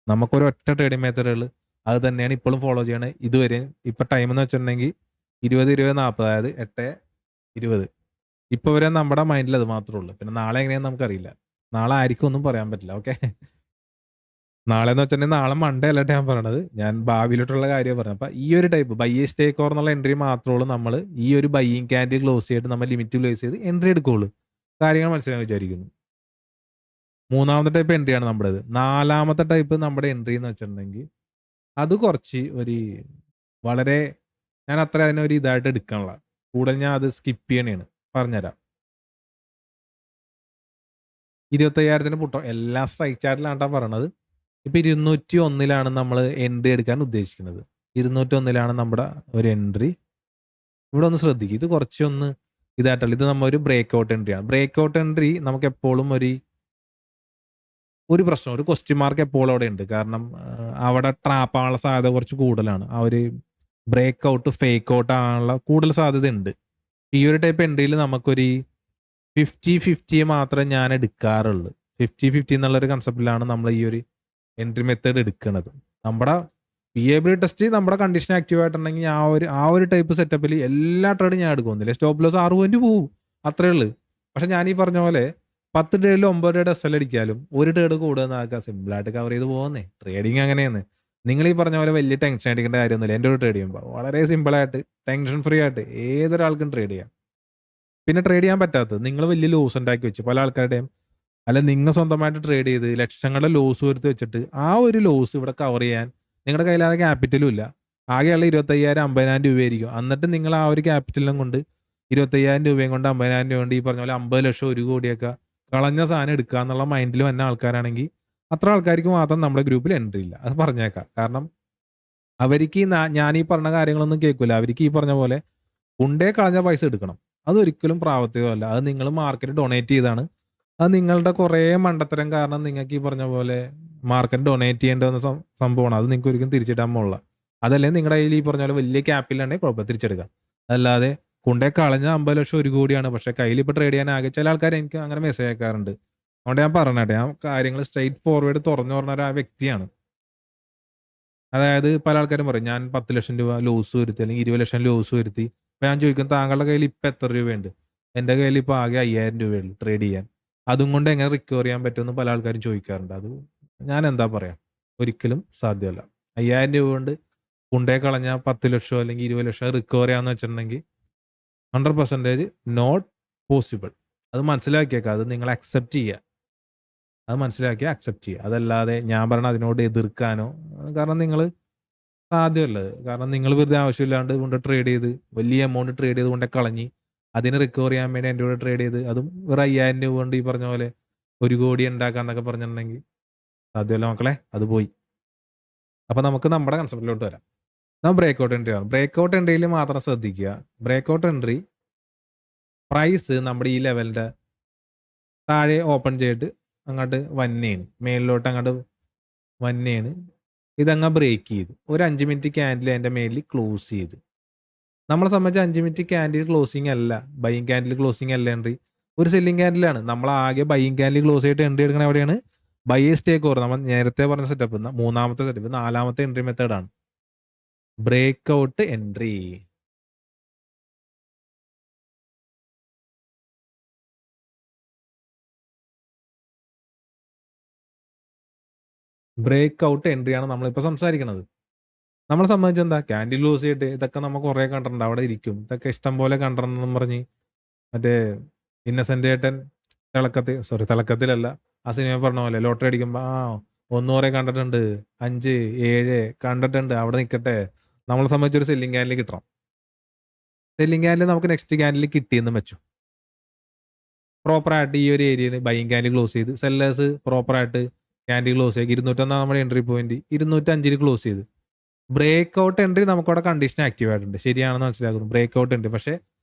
നമുക്കൊരു ഒറ്റ ട്രേഡിംഗ് മെത്തേഡുകൾ അത് തന്നെയാണ് ഇപ്പോഴും ഫോളോ ചെയ്യണത്. ഇതുവരെ ഇപ്പം ടൈം എന്ന് വെച്ചിട്ടുണ്ടെങ്കിൽ 20-20-40, അതായത് 8-20. ഇപ്പോൾ വരെ നമ്മുടെ മൈൻഡിൽ അത് മാത്രമേ ഉള്ളൂ. പിന്നെ നാളെ എങ്ങനെയാണെന്ന് നമുക്കറിയില്ല. നാളെ ആയിരിക്കും ഒന്നും പറയാൻ പറ്റില്ല. ഓക്കെ, നാളെ എന്ന് വെച്ചിട്ടുണ്ടെങ്കിൽ നാളെ മൺഡേ അല്ലാട്ട് ഞാൻ പറയണത്, ഞാൻ ഭാവിയിലോട്ടുള്ള കാര്യം പറഞ്ഞത്. അപ്പം ഈ ഒരു ടൈപ്പ് ബൈയേഴ്സ് ടേക്ക് ഓവർ എന്നുള്ള എൻട്രി മാത്രമേ നമ്മൾ ഈ ഒരു ബൈയിങ് ക്യാൻഡിൽ ക്ലോസ് ചെയ്തിട്ട് നമ്മൾ ലിമിറ്റ് പ്ലേസ് ചെയ്ത് എൻട്രി എടുക്കുകയുള്ളൂ. കാര്യങ്ങൾ മനസ്സിലാക്കാൻ വിചാരിക്കുന്നു. മൂന്നാമത്തെ ടൈപ്പ് എൻട്രിയാണ് നമ്മുടേത്. നാലാമത്തെ ടൈപ്പ് നമ്മുടെ എൻട്രി എന്ന് വെച്ചിട്ടുണ്ടെങ്കിൽ അത് കുറച്ച് ഒരു വളരെ ഞാൻ അത്ര അതിനൊരു ഇതായിട്ട് എടുക്കാനുള്ള കൂടുതൽ ഞാൻ അത് സ്കിപ്പ് ചെയ്യണേണ്. പറഞ്ഞുതരാം. 25,000 പുട്ടോ എല്ലാം സ്ട്രൈക്ക് ചാർട്ടിലാണ് പറയണത്. ഇപ്പം 201 നമ്മൾ എൻട്രി എടുക്കാൻ ഉദ്ദേശിക്കുന്നത്. 201 നമ്മുടെ ഒരു എൻട്രി. ഇവിടെ ഒന്ന് ശ്രദ്ധിക്കുക, ഇത് കുറച്ചൊന്ന് ഇതായിട്ടുള്ള ഇത് നമ്മൾ ഒരു ബ്രേക്ക് ഔട്ട് എൻട്രിയാണ്. ബ്രേക്ക് ഔട്ട് എൻട്രി നമുക്ക് എപ്പോഴും ഒരു പ്രശ്നം, ഒരു ക്വസ്റ്റ്യൻ മാർക്ക് എപ്പോഴും അവിടെ ഉണ്ട്. കാരണം അവിടെ ട്രാപ്പ് ആവാനുള്ള സാധ്യത കുറച്ച് കൂടുതലാണ്. ആ ഒരു ബ്രേക്ക് ഔട്ട് ഫേക്ക് ഔട്ട് ആവാനുള്ള കൂടുതൽ സാധ്യത ഉണ്ട്. ഈ ഒരു ടൈപ്പ് എൻട്രിയിൽ നമുക്കൊരു 50-50 മാത്രമേ ഞാൻ എടുക്കാറുള്ളൂ. 50-50 എന്നുള്ളൊരു കൺസെപ്റ്റിലാണ് നമ്മൾ ഈ ഒരു എൻട്രി മെത്തേഡ് എടുക്കുന്നത്. നമ്മുടെ PA ടെസ്റ്റ് നമ്മുടെ കണ്ടീഷൻ ആക്റ്റീവ് ആയിട്ടുണ്ടെങ്കിൽ ആ ഒരു ടൈപ്പ് സെറ്റപ്പിൽ എല്ലാ ട്രേഡും ഞാൻ എടുക്കുന്നില്ല. സ്റ്റോപ്പ് ലോസ് 6 പോയിന്റ് പോവും, അത്രേ ഉള്ളൂ. പക്ഷെ ഞാൻ ഈ പറഞ്ഞ പോലെ 10 ട്രേഡിൽ 9 ട്രേഡ് SL അടിക്കാലും ഒരു ട്രേഡ് കൂടുതൽ ആക്കുക, സിമ്പിളായിട്ട് കവർ ചെയ്ത് പോകുന്നേ. ട്രേഡിങ് അങ്ങനെയാണ്. നിങ്ങൾ ഈ പറഞ്ഞ പോലെ വലിയ ടെൻഷൻ അടിക്കേണ്ട കാര്യമൊന്നുമില്ല. എൻ്റെ ഒരു ട്രേഡ് ചെയ്യുമ്പോൾ വളരെ സിമ്പിളായിട്ട് ടെൻഷൻ ഫ്രീ ആയിട്ട് ഏതൊരാൾക്കും ട്രേഡ് ചെയ്യാം. പിന്നെ ട്രേഡ് ചെയ്യാൻ പറ്റാത്തത് നിങ്ങൾ വലിയ ലോസ് ഉണ്ടാക്കി വെച്ച് പല ആൾക്കാരുടെയും, അല്ല നിങ്ങൾ സ്വന്തമായിട്ട് ട്രേഡ് ചെയ്ത് ലക്ഷങ്ങളുടെ ലോസ് വരുത്തി വെച്ചിട്ട് ആ ഒരു ലോസ് ഇവിടെ കവർ ചെയ്യാൻ നിങ്ങളുടെ കയ്യിൽ ആ ക്യാപിറ്റലും ഇല്ല. ആകെയുള്ള 25,000-50,000 രൂപയായിരിക്കും. എന്നിട്ട് നിങ്ങൾ ആ ഒരു ക്യാപിറ്റലും കൊണ്ട് 25,000 രൂപയും കൊണ്ട് 50,000 രൂപ കൊണ്ട് ഈ പറഞ്ഞ പോലെ 50 ലക്ഷം 1 കോടിയൊക്കെ കളഞ്ഞ സാധനം എടുക്കുക എന്നുള്ള മൈൻഡിൽ വന്ന ആൾക്കാരാണെങ്കിൽ അത്ര ആൾക്കാർക്ക് മാത്രം നമ്മുടെ ഗ്രൂപ്പിൽ എൻട്രി ഇല്ല. അത് പറഞ്ഞേക്കാം. കാരണം അവർക്ക് ഞാൻ ഈ പറഞ്ഞ കാര്യങ്ങളൊന്നും കേൾക്കില്ല. അവർക്ക് ഈ പറഞ്ഞ പോലെ കൊണ്ടേ കളഞ്ഞ പൈസ എടുക്കണം. അതൊരിക്കലും പ്രാവർത്തികമല്ല. അത് നിങ്ങൾ മാർക്കറ്റ് ഡൊണേറ്റ് ചെയ്താണ്. അത് നിങ്ങളുടെ കുറേ മണ്ടത്തരം കാരണം നിങ്ങൾക്ക് ഈ പറഞ്ഞ പോലെ മാർക്കറ്റ് ഡൊണേറ്റ് ചെയ്യേണ്ട സംഭവമാണ്. അത് നിങ്ങൾക്ക് ഒരിക്കലും തിരിച്ചിടാൻ പോലുള്ള. അതല്ലേ നിങ്ങളുടെ കയ്യിൽ ഈ പറഞ്ഞ പോലെ വലിയ ക്യാപ്പിലാണെങ്കിൽ കുഴപ്പമില്ല, തിരിച്ചെടുക്കാം. അല്ലാതെ കൊണ്ടേ കളഞ്ഞ 50 ലക്ഷം 1 കോടിയാണ്, പക്ഷേ കയ്യിൽ ഇപ്പോൾ ട്രേഡ് ചെയ്യാൻ ആകെ ചില ആൾക്കാർ എനിക്ക് അങ്ങനെ മെസ്സേജ് അയക്കാറുണ്ട്. അതുകൊണ്ട് ഞാൻ പറഞ്ഞട്ടെ, ഞാൻ കാര്യങ്ങൾ സ്ട്രെയിറ്റ് ഫോർവേഡ് തുറന്നു പറഞ്ഞ ഒരു വ്യക്തിയാണ്. അതായത് പല ആൾക്കാരും പറയും ഞാൻ 10 ലക്ഷം രൂപ ലോസ് വരുത്തി അല്ലെങ്കിൽ 20 ലക്ഷം ലോസ് വരുത്തി. അപ്പോൾ ഞാൻ ചോദിക്കും താങ്കളുടെ കയ്യിൽ ഇപ്പം എത്ര രൂപയുണ്ട്? എൻ്റെ കയ്യിൽ ഇപ്പോൾ ആകെ 5,000 രൂപയുള്ളൂ ട്രേഡ് ചെയ്യാൻ. അതും കൊണ്ട് എങ്ങനെ റിക്കവർ ചെയ്യാൻ പറ്റുമെന്ന് പല ആൾക്കാരും ചോദിക്കാറുണ്ട്. അത് ഞാൻ എന്താ പറയുക, ഒരിക്കലും സാധ്യമല്ല. 5,000 രൂപ കൊണ്ട് കൊണ്ടേ കളഞ്ഞ 10 ലക്ഷം അല്ലെങ്കിൽ 20 ലക്ഷം റിക്കവർ ചെയ്യാമെന്ന് വെച്ചിട്ടുണ്ടെങ്കിൽ 100% നോട്ട് പോസിബിൾ. അത് മനസ്സിലാക്കിയേക്കാം. അത് നിങ്ങൾ അക്സെപ്റ്റ് ചെയ്യുക. അത് മനസ്സിലാക്കി അക്സെപ്റ്റ് ചെയ്യുക. അതല്ലാതെ ഞാൻ പറഞ്ഞ അതിനോട് എതിർക്കാനോ, കാരണം നിങ്ങൾ സാധ്യമല്ലത്. കാരണം നിങ്ങൾ വെറുതെ ആവശ്യമില്ലാണ്ട് കൊണ്ട് ട്രേഡ് ചെയ്ത് വലിയ എമൗണ്ട് ട്രേഡ് ചെയ്ത് കൊണ്ടേ കളഞ്ഞ് അതിന് റിക്കവർ ചെയ്യാൻ വേണ്ടി എൻ്റെ കൂടെ ട്രേഡ് ചെയ്ത് അതും ഒരു 5,000 രൂപ കൊണ്ട് ഈ പറഞ്ഞ പോലെ 1 കോടി ഉണ്ടാക്കാന്നൊക്കെ പറഞ്ഞിട്ടുണ്ടെങ്കിൽ സാധ്യമല്ല മക്കളെ, അത് പോയി. അപ്പോൾ നമുക്ക് നമ്മുടെ കൺസെപ്റ്റിലോട്ട് വരാം. നമ്മൾ ബ്രേക്ക് ഔട്ട് എൻട്രി ആണ്. ബ്രേക്ക് ഔട്ട് എൻട്രിയിൽ മാത്രം ശ്രദ്ധിക്കുക. ബ്രേക്ക് ഔട്ട് എൻട്രി പ്രൈസ് നമ്മുടെ ഈ ലെവലിൻ്റെ താഴെ ഓപ്പൺ ചെയ്തിട്ട് അങ്ങോട്ട് വന്നെയാണ്, മേളിലോട്ട് അങ്ങോട്ട് വന്നെയാണ്. ഇതങ്ങ് ബ്രേക്ക് ചെയ്ത് ഒരു 5 മിനിറ്റ് ക്യാൻഡിൽ അതിൻ്റെ മേലിൽ ക്ലോസ് ചെയ്ത് നമ്മളെ സംബന്ധിച്ച് 5 മിനിറ്റ് ക്യാൻഡിൽ ക്ലോസിംഗ് അല്ല, ബൈയിങ് ക്യാൻഡിൽ ക്ലോസിംഗ് അല്ല എൻട്രി. ഒരു സെല്ലിംഗ് ക്യാൻഡിലാണ്. നമ്മൾ ആകെ ബൈയിങ് ക്യാൻഡിൽ ക്ലോസ് ചെയ്തിട്ട് എൻട്രി എടുക്കണ എവിടെയാണ്? Buyers take over. നമ്മൾ നേരത്തെ പറഞ്ഞ സെറ്റപ്പ്, മൂന്നാമത്തെ സെറ്റപ്പ്, നാലാമത്തെ എൻട്രി മെത്തേഡാണ് breakout entry. Breakout എൻട്രിയാണ് നമ്മളിപ്പോൾ സംസാരിക്കുന്നത്. നമ്മളെ സംബന്ധിച്ച് എന്താ, ക്യാൻഡിൽ ക്ലോസ് ചെയ്തിട്ട് ഇതൊക്കെ നമ്മൾ കുറേ കണ്ടിട്ടുണ്ട്, അവിടെ ഇരിക്കും, ഇതൊക്കെ ഇഷ്ടം പോലെ കണ്ടിട്ടുണ്ടെന്നും പറഞ്ഞ് മറ്റേ ഇന്നസെന്റ് ഏട്ടൻ തിളക്കത്തിലല്ല, ആ സിനിമ പറഞ്ഞ പോലെ ലോട്ടറി അടിക്കുമ്പോൾ ഒന്ന് കുറേ കണ്ടിട്ടുണ്ട്, 5, 7 കണ്ടിട്ടുണ്ട്, അവിടെ നിൽക്കട്ടെ. നമ്മളെ സംബന്ധിച്ച് ഒരു സെല്ലിംഗ് ക്യാൻഡിൽ കിട്ടണം. സെല്ലിംഗ് ക്യാൻഡിൽ നമുക്ക് നെക്സ്റ്റ് ക്യാൻഡിൽ കിട്ടിയെന്ന് വെച്ചു. പ്രോപ്പറായിട്ട് ഈ ഒരു ഏരിയയിൽ ബൈയിങ് ക്യാൻഡിൽ ക്ലോസ് ചെയ്ത്, സെല്ലേഴ്സ് പ്രോപ്പറായിട്ട് ക്യാൻഡിൽ ക്ലോസ് ചെയ്ത് 201 നമ്മുടെ എൻട്രി പോയിന്റ്, 205 ക്ലോസ് ചെയ്ത്. ബ്രേക്ക് ഔട്ട് എൻട്രി നമുക്കവിടെ കണ്ടീഷൻ ആക്റ്റീവ് ആയിട്ടുണ്ട്, ശരിയാണെന്ന് മനസ്സിലാക്കുന്നു. ബ്രേക്ക് ഔട്ട് എൻട്രി, പക്ഷേ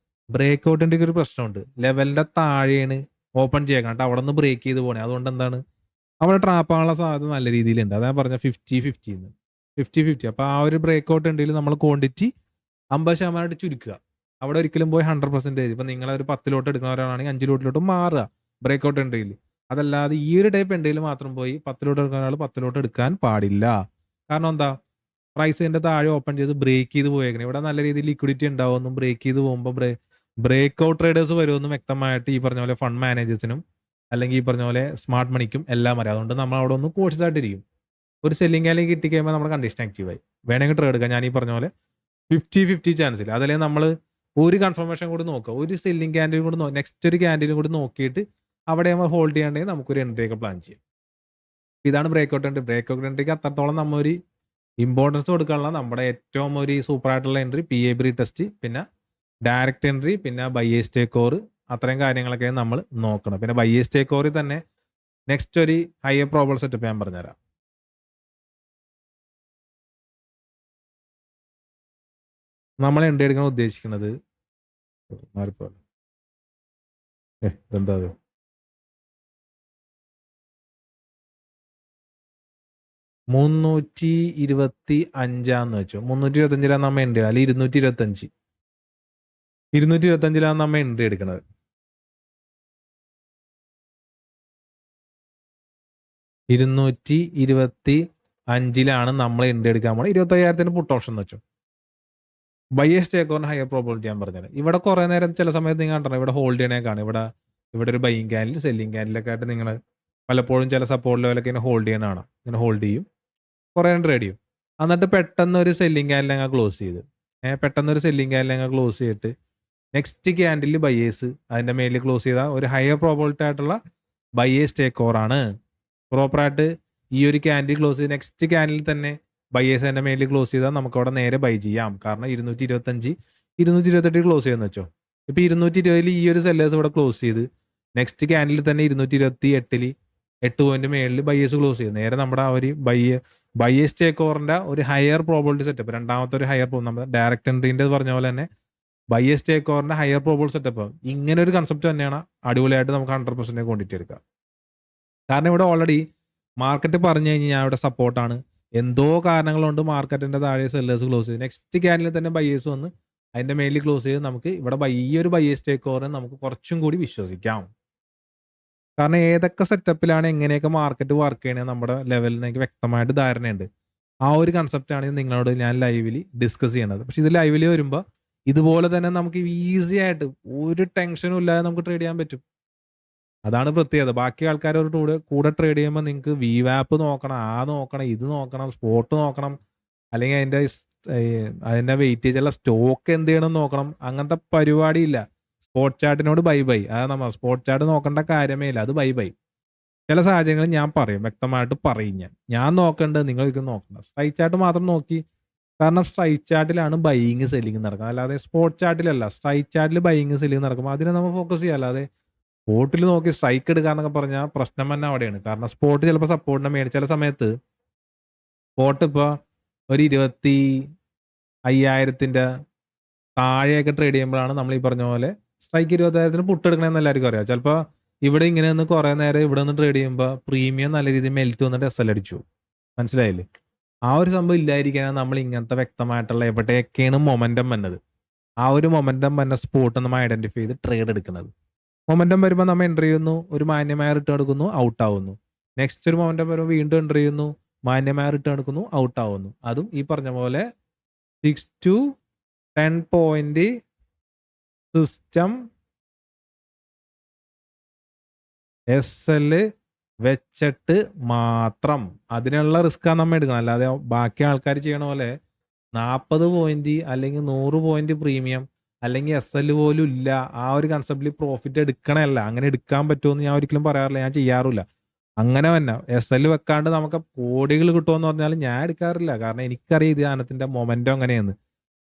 ബ്രേക്ക് ഔട്ട് എൻട്രിക്ക് ഒരു പ്രശ്നമുണ്ട്. ലെവലിന്റെ താഴെയാണ് ഓപ്പൺ ചെയ്യാൻ, കേട്ടോ അവിടെ നിന്ന് ബ്രേക്ക് ചെയ്ത് പോകണേ. അതുകൊണ്ട് എന്താണ്, അവിടെ ട്രാപ്പാനുള്ള സാധ്യത നല്ല രീതിയിലുണ്ട്. അതാ പറഞ്ഞ 50-50. അപ്പോൾ ആ ഒരു ബ്രേക്ക് ഔട്ട് എൻട്രിയിൽ നമ്മൾ ക്വാണ്ടിറ്റി 50% ചുരുക്കുക. അവിടെ ഒരിക്കലും പോയി 100%. ഇപ്പം നിങ്ങളൊരു 10 ലോട്ട് എടുക്കുന്നവരാണെങ്കിൽ 5 ലോട്ടിലോട്ട് മാറുക ബ്രേക്ക് ഔട്ട് എൻട്രിയിൽ. അതല്ലാതെ ഈ ഒരു ടൈപ്പ് എൻട്രിയിൽ മാത്രം പോയി 10 ലോട്ട് എടുക്കുന്ന ഒരാൾ 10 ലോട്ട് എടുക്കാൻ പാടില്ല. കാരണം എന്താ, പ്രൈസിന്റെ താഴെ ഓപ്പൺ ചെയ്ത് ബ്രേക്ക് ചെയ്ത് പോയേക്കണേ. ഇവിടെ നല്ല രീതിയിൽ ലിക്വിഡിറ്റി ഉണ്ടാവുമെന്നും ബ്രേക്ക് ചെയ്ത് പോകുമ്പോൾ ബ്രേക്ക് ഔട്ട് ട്രേഡേഴ്സ് വരുമെന്നും വ്യക്തമായിട്ട് ഈ പറഞ്ഞ പോലെ ഫണ്ട് മാനേജേഴ്സിനും അല്ലെങ്കിൽ ഈ പറഞ്ഞ പോലെ സ്മാർട്ട് മണിക്കും എല്ലാം അറിയാം. അതുകൊണ്ട് നമ്മൾ അവിടെ ഒന്ന് കോഷ്യസ് ആയിട്ടിരിക്കും. ഒരു സെല്ലിംഗ് അല്ലെങ്കിൽ കിട്ടിക്കഴിയുമ്പോൾ നമ്മുടെ കണ്ടീഷൻ ആക്റ്റീവായി, വേണമെങ്കിൽ ട്രേഡ് എടുക്കാം. ഞാൻ ഈ പറഞ്ഞ പോലെ 50-50 ചാൻസിൽ അതല്ലെങ്കിൽ നമ്മൾ ഒരു കൺഫർമേഷൻ കൂടി നോക്കുക, ഒരു സെല്ലിംഗ് ക്യാൻഡിലും കൂടി നെക്സ്റ്റ് ഒരു ക്യാൻഡിലും കൂടി നോക്കിയിട്ട് അവിടെ നമ്മൾ ഹോൾഡ് ചെയ്യാണ്ടെങ്കിൽ നമുക്കൊരു എൻട്രി ഒക്കെ പ്ലാൻ ചെയ്യാം. ഇതാണ് breakout entry. Breakout എൻട്രിക്ക് അത്രത്തോളം നമ്മൾ ഒരു ഇമ്പോർട്ടൻസ് കൊടുക്കാനുള്ള നമ്മുടെ ഏറ്റവും ഒരു സൂപ്പർ ആയിട്ടുള്ള എൻട്രി PAB ടെസ്റ്റ്, പിന്നെ ഡയറക്റ്റ് എൻട്രി, പിന്നെ ബയേഴ്സ് ടേക്ക് ഓവർ, അത്രയും കാര്യങ്ങളൊക്കെ നമ്മൾ നോക്കണം. പിന്നെ ബയേഴ്സ് ടേക്ക് ഓവറിൽ തന്നെ നെക്സ്റ്റ് ഒരു ഹയർ പ്രോബബിൾ സെറ്റപ്പ് ഞാൻ പറഞ്ഞുതരാം. നമ്മൾ എൻട്രി എടുക്കാൻ ഉദ്ദേശിക്കുന്നത് എന്താ 325 വെച്ചോ. 325 നമ്മ എൻട്രി, അല്ലെങ്കിൽ 225 നമ്മ എൻട്രി എടുക്കുന്നത്. 225 നമ്മൾ എൻട്രി എടുക്കാൻ പോണത്. 25,000 പുട്ട് ഓപ്ഷൻ എന്ന് വെച്ചോ. ബയേഴ്സ് ടേക്ക് ഓവറിന് ഹയർ പ്രോബിലിറ്റി ഞാൻ പറഞ്ഞത്. ഇവിടെ കുറേ നേരം ചില സമയത്ത് നിങ്ങൾ കണ്ടോ, ഇവിടെ ഹോൾഡ് ചെയ്യണേക്കാണ്. ഇവിടെ ഒരു ബൈയിങ് ക്യാൻഡിൽ സെല്ലിംഗ് ക്യാൻഡിലൊക്കെ ആയിട്ട് നിങ്ങൾ പലപ്പോഴും ചില സപ്പോർട്ട് ലെവലൊക്കെ ഇങ്ങനെ ഹോൾഡ് ചെയ്യാനാണ്. ഇങ്ങനെ ഹോൾഡ് ചെയ്യും, കുറേ ട്രേഡ് ചെയ്യും, എന്നിട്ട് പെട്ടെന്ന് ഒരു സെല്ലിംഗ് ക്യാൻഡിൽ അങ്ങ് ക്ലോസ് ചെയ്ത് ക്ലോസ് ചെയ്തിട്ട് നെക്സ്റ്റ് ക്യാൻഡിൽ ബയേഴ്സ് അതിൻ്റെ മേലിൽ ക്ലോസ് ചെയ്താൽ ഒരു ഹയർ പ്രോബിലിറ്റി ആയിട്ടുള്ള ബയേഴ്സ് ടേക്ക് ഓവറാണ്. പ്രോപ്പറായിട്ട് ഈ ഒരു ക്യാൻഡിൽ ക്ലോസ് ചെയ്ത് നെക്സ്റ്റ് ക്യാൻഡിൽ തന്നെ ബയേഴ്സ് അതിൻ്റെ മേലിൽ ക്ലോസ് ചെയ്താൽ നമുക്ക് അവിടെ നേരെ ബൈ ചെയ്യാം. കാരണം 225, 228 ക്ലോസ് ചെയ്യുന്ന വെച്ചോ. ഇപ്പോൾ 220 ഈ ഒരു സെല്ലേഴ്സ് ഇവിടെ ക്ലോസ് ചെയ്ത് നെക്സ്റ്റ് ക്യാൻഡിൽ തന്നെ 228 8 പോയിന്റ് മേളിൽ ബയേഴ്സ് ക്ലോസ് ചെയ്ത് നേരെ നമ്മുടെ ആ ഒരു ബയേഴ്സ് ടേക്ക് ഓവറിന്റെ ഒരു ഹയർ പ്രോബിലിറ്റി സെറ്റപ്പ്, രണ്ടാമത്തെ ഒരു ഹയർ നമ്മുടെ ഡയറക്റ്റ് എൻട്രീൻ്റെ പറഞ്ഞ പോലെ തന്നെ ബയേഴ്സ് ടേക്ക് ഓവറിന്റെ ഹയർ പ്രോബിലിറ്റി സെറ്റപ്പ്. ഇങ്ങനെ ഒരു കൺസെപ്റ്റ് തന്നെയാണ് അടിപൊളിയായിട്ട് നമുക്ക് 100% ക്വാണ്ടിറ്റി എടുക്കുക. കാരണം ഇവിടെ ഓൾറെഡി മാർക്കറ്റ് പറഞ്ഞു കഴിഞ്ഞാൽ ഇവിടെ സപ്പോർട്ടാണ്. എന്തോ കാരണങ്ങളുണ്ട് മാർക്കറ്റിന്റെ താഴെ സെല്ലേഴ്സ് ക്ലോസ് ചെയ്ത് നെക്സ്റ്റ് ക്യാൻഡിൽ തന്നെ ബയേഴ്സ് വന്ന് അതിന്റെ മേലിൽ ക്ലോസ് ചെയ്ത് നമുക്ക് ഇവിടെ ഈ ഒരു ബയേഴ്സ് ടേക്ക് ഓവറിനെ നമുക്ക് കുറച്ചും കൂടി വിശ്വസിക്കാം. കാരണം ഏതൊക്കെ സെറ്റപ്പിലാണ് എങ്ങനെയൊക്കെ മാർക്കറ്റ് വർക്ക് ചെയ്യണത് നമ്മുടെ ലെവലിൽ എനിക്ക് വ്യക്തമായിട്ട് ധാരണയുണ്ട്. ആ ഒരു കൺസെപ്റ്റാണ് നിങ്ങളോട് ഞാൻ ലൈവിൽ ഡിസ്കസ് ചെയ്യണത്. പക്ഷെ ഇത് ലൈവിൽ വരുമ്പോൾ ഇതുപോലെ തന്നെ നമുക്ക് ഈസി ആയിട്ട് ഒരു ടെൻഷനും ഇല്ലാതെ നമുക്ക് ട്രേഡ് ചെയ്യാൻ പറ്റും. അതാണ് പ്രത്യേകത. ബാക്കി ആൾക്കാരോട് കൂടെ ട്രേഡ് ചെയ്യുമ്പോൾ നിങ്ങൾക്ക് VWAP നോക്കണം, നോക്കണം, ഇത് നോക്കണം, സ്പോട്ട് നോക്കണം, അല്ലെങ്കിൽ അതിൻ്റെ വെയിറ്റേജ് ഉള്ള സ്റ്റോക്ക് എന്ത് ചെയ്യണം നോക്കണം. അങ്ങനത്തെ പരിപാടിയില്ല. സ്പോട്ട് ചാർട്ടിനോട് ബൈ. അതായത് നമ്മൾ സ്പോട്ട് ചാർട്ട് നോക്കേണ്ട കാര്യമേ ഇല്ല, അത് ബൈ. ചില സാഹചര്യങ്ങളിൽ ഞാൻ പറയും, വ്യക്തമായിട്ട് പറയും. ഞാൻ നോക്കേണ്ടത് നിങ്ങൾ ഒരിക്കലും നോക്കണ്ട. സ്ട്രൈക്ക് ചാർട്ട് മാത്രം നോക്കി. കാരണം സ്ട്രൈക്ക് ചാർട്ടിലാണ് ബൈയിങ് സെല്ലിങ് നടക്കുന്നത്, അല്ലാതെ സ്പോട്ട് ചാർട്ടിലല്ല. സ്ട്രൈക്ക് ചാർട്ടിൽ ബൈയിങ് സെല്ലിങ് നടക്കുമ്പോൾ അതിനെ നമ്മൾ ഫോക്കസ് ചെയ്യുക. അല്ലാതെ സ്പോട്ടിൽ നോക്കി സ്ട്രൈക്ക് എടുക്കുക എന്നൊക്കെ പറഞ്ഞാൽ പ്രശ്നം തന്നെ അവിടെയാണ്. കാരണം സ്പോട്ട് ചിലപ്പോൾ സപ്പോർട്ടിനെ മേടിച്ച് ചില സമയത്ത് സ്പോട്ട് ഇപ്പോൾ ഒരു 25,000 താഴെയൊക്കെ ട്രേഡ് ചെയ്യുമ്പോഴാണ് നമ്മൾ ഈ പറഞ്ഞ പോലെ സ്ട്രൈക്ക് 20,000 പുട്ടെടുക്കണമെന്ന് എല്ലാവർക്കും അറിയാം. ചിലപ്പോൾ ഇവിടെ ഇങ്ങനെ ഒന്ന് കുറേ നേരം ഇവിടെ നിന്ന് ട്രേഡ് ചെയ്യുമ്പോൾ പ്രീമിയം നല്ല രീതിയിൽ മെൽറ്റ് വന്നിട്ട് SL അടിച്ചു. മനസ്സിലായില്ലേ? ആ ഒരു സംഭവം ഇല്ലായിരിക്കാനാണ് നമ്മൾ ഇങ്ങനത്തെ വ്യക്തമായിട്ടുള്ള എവിടെയൊക്കെയാണ് മൊമെന്റം വന്നത്. ആ ഒരു മൊമെന്റം വന്ന സ്പോട്ട് നമ്മൾ ഐഡന്റിഫൈ ചെയ്ത് ട്രേഡ് എടുക്കുന്നത്. മൊമെന്റം വരുമ്പോൾ നമ്മൾ എൻ്റർ ചെയ്യുന്നു, ഒരു മാന്യമായ റിട്ടേൺ എടുക്കുന്നു, ഔട്ട് ആവുന്നു. നെക്സ്റ്റ് ഒരു മൊമെന്റം വരുമ്പോൾ വീണ്ടും എൻ്റർ ചെയ്യുന്നു, മാന്യമായ റിട്ടേൺ എടുക്കുന്നു, ഔട്ട് ആവുന്നു. അതും ഈ പറഞ്ഞ പോലെ 6 to 10 പോയിന്റ് സിസ്റ്റം SL വെച്ചിട്ട് മാത്രം. അതിനുള്ള റിസ്ക്കാണ് നമ്മൾ എടുക്കണം. അല്ലാതെ ബാക്കി ആൾക്കാർ ചെയ്യണ പോലെ 40 പോയിന്റ് അല്ലെങ്കിൽ 100 പോയിന്റ് പ്രീമിയം അല്ലെങ്കിൽ SL പോലും ഇല്ല, ആ ഒരു കൺസെപ്റ്റിൽ പ്രോഫിറ്റ് എടുക്കണമല്ല. അങ്ങനെ എടുക്കാൻ പറ്റുമെന്ന് ഞാൻ ഒരിക്കലും പറയാറില്ല, ഞാൻ ചെയ്യാറില്ല. അങ്ങനെ തന്നെ SL വെക്കാണ്ട് നമുക്ക് കോടികൾ കിട്ടുമെന്ന് പറഞ്ഞാൽ ഞാൻ എടുക്കാറില്ല. കാരണം എനിക്കറിയാം ഇത് സാധനത്തിന്റെ മൊമെന്റം അങ്ങനെയാണ്.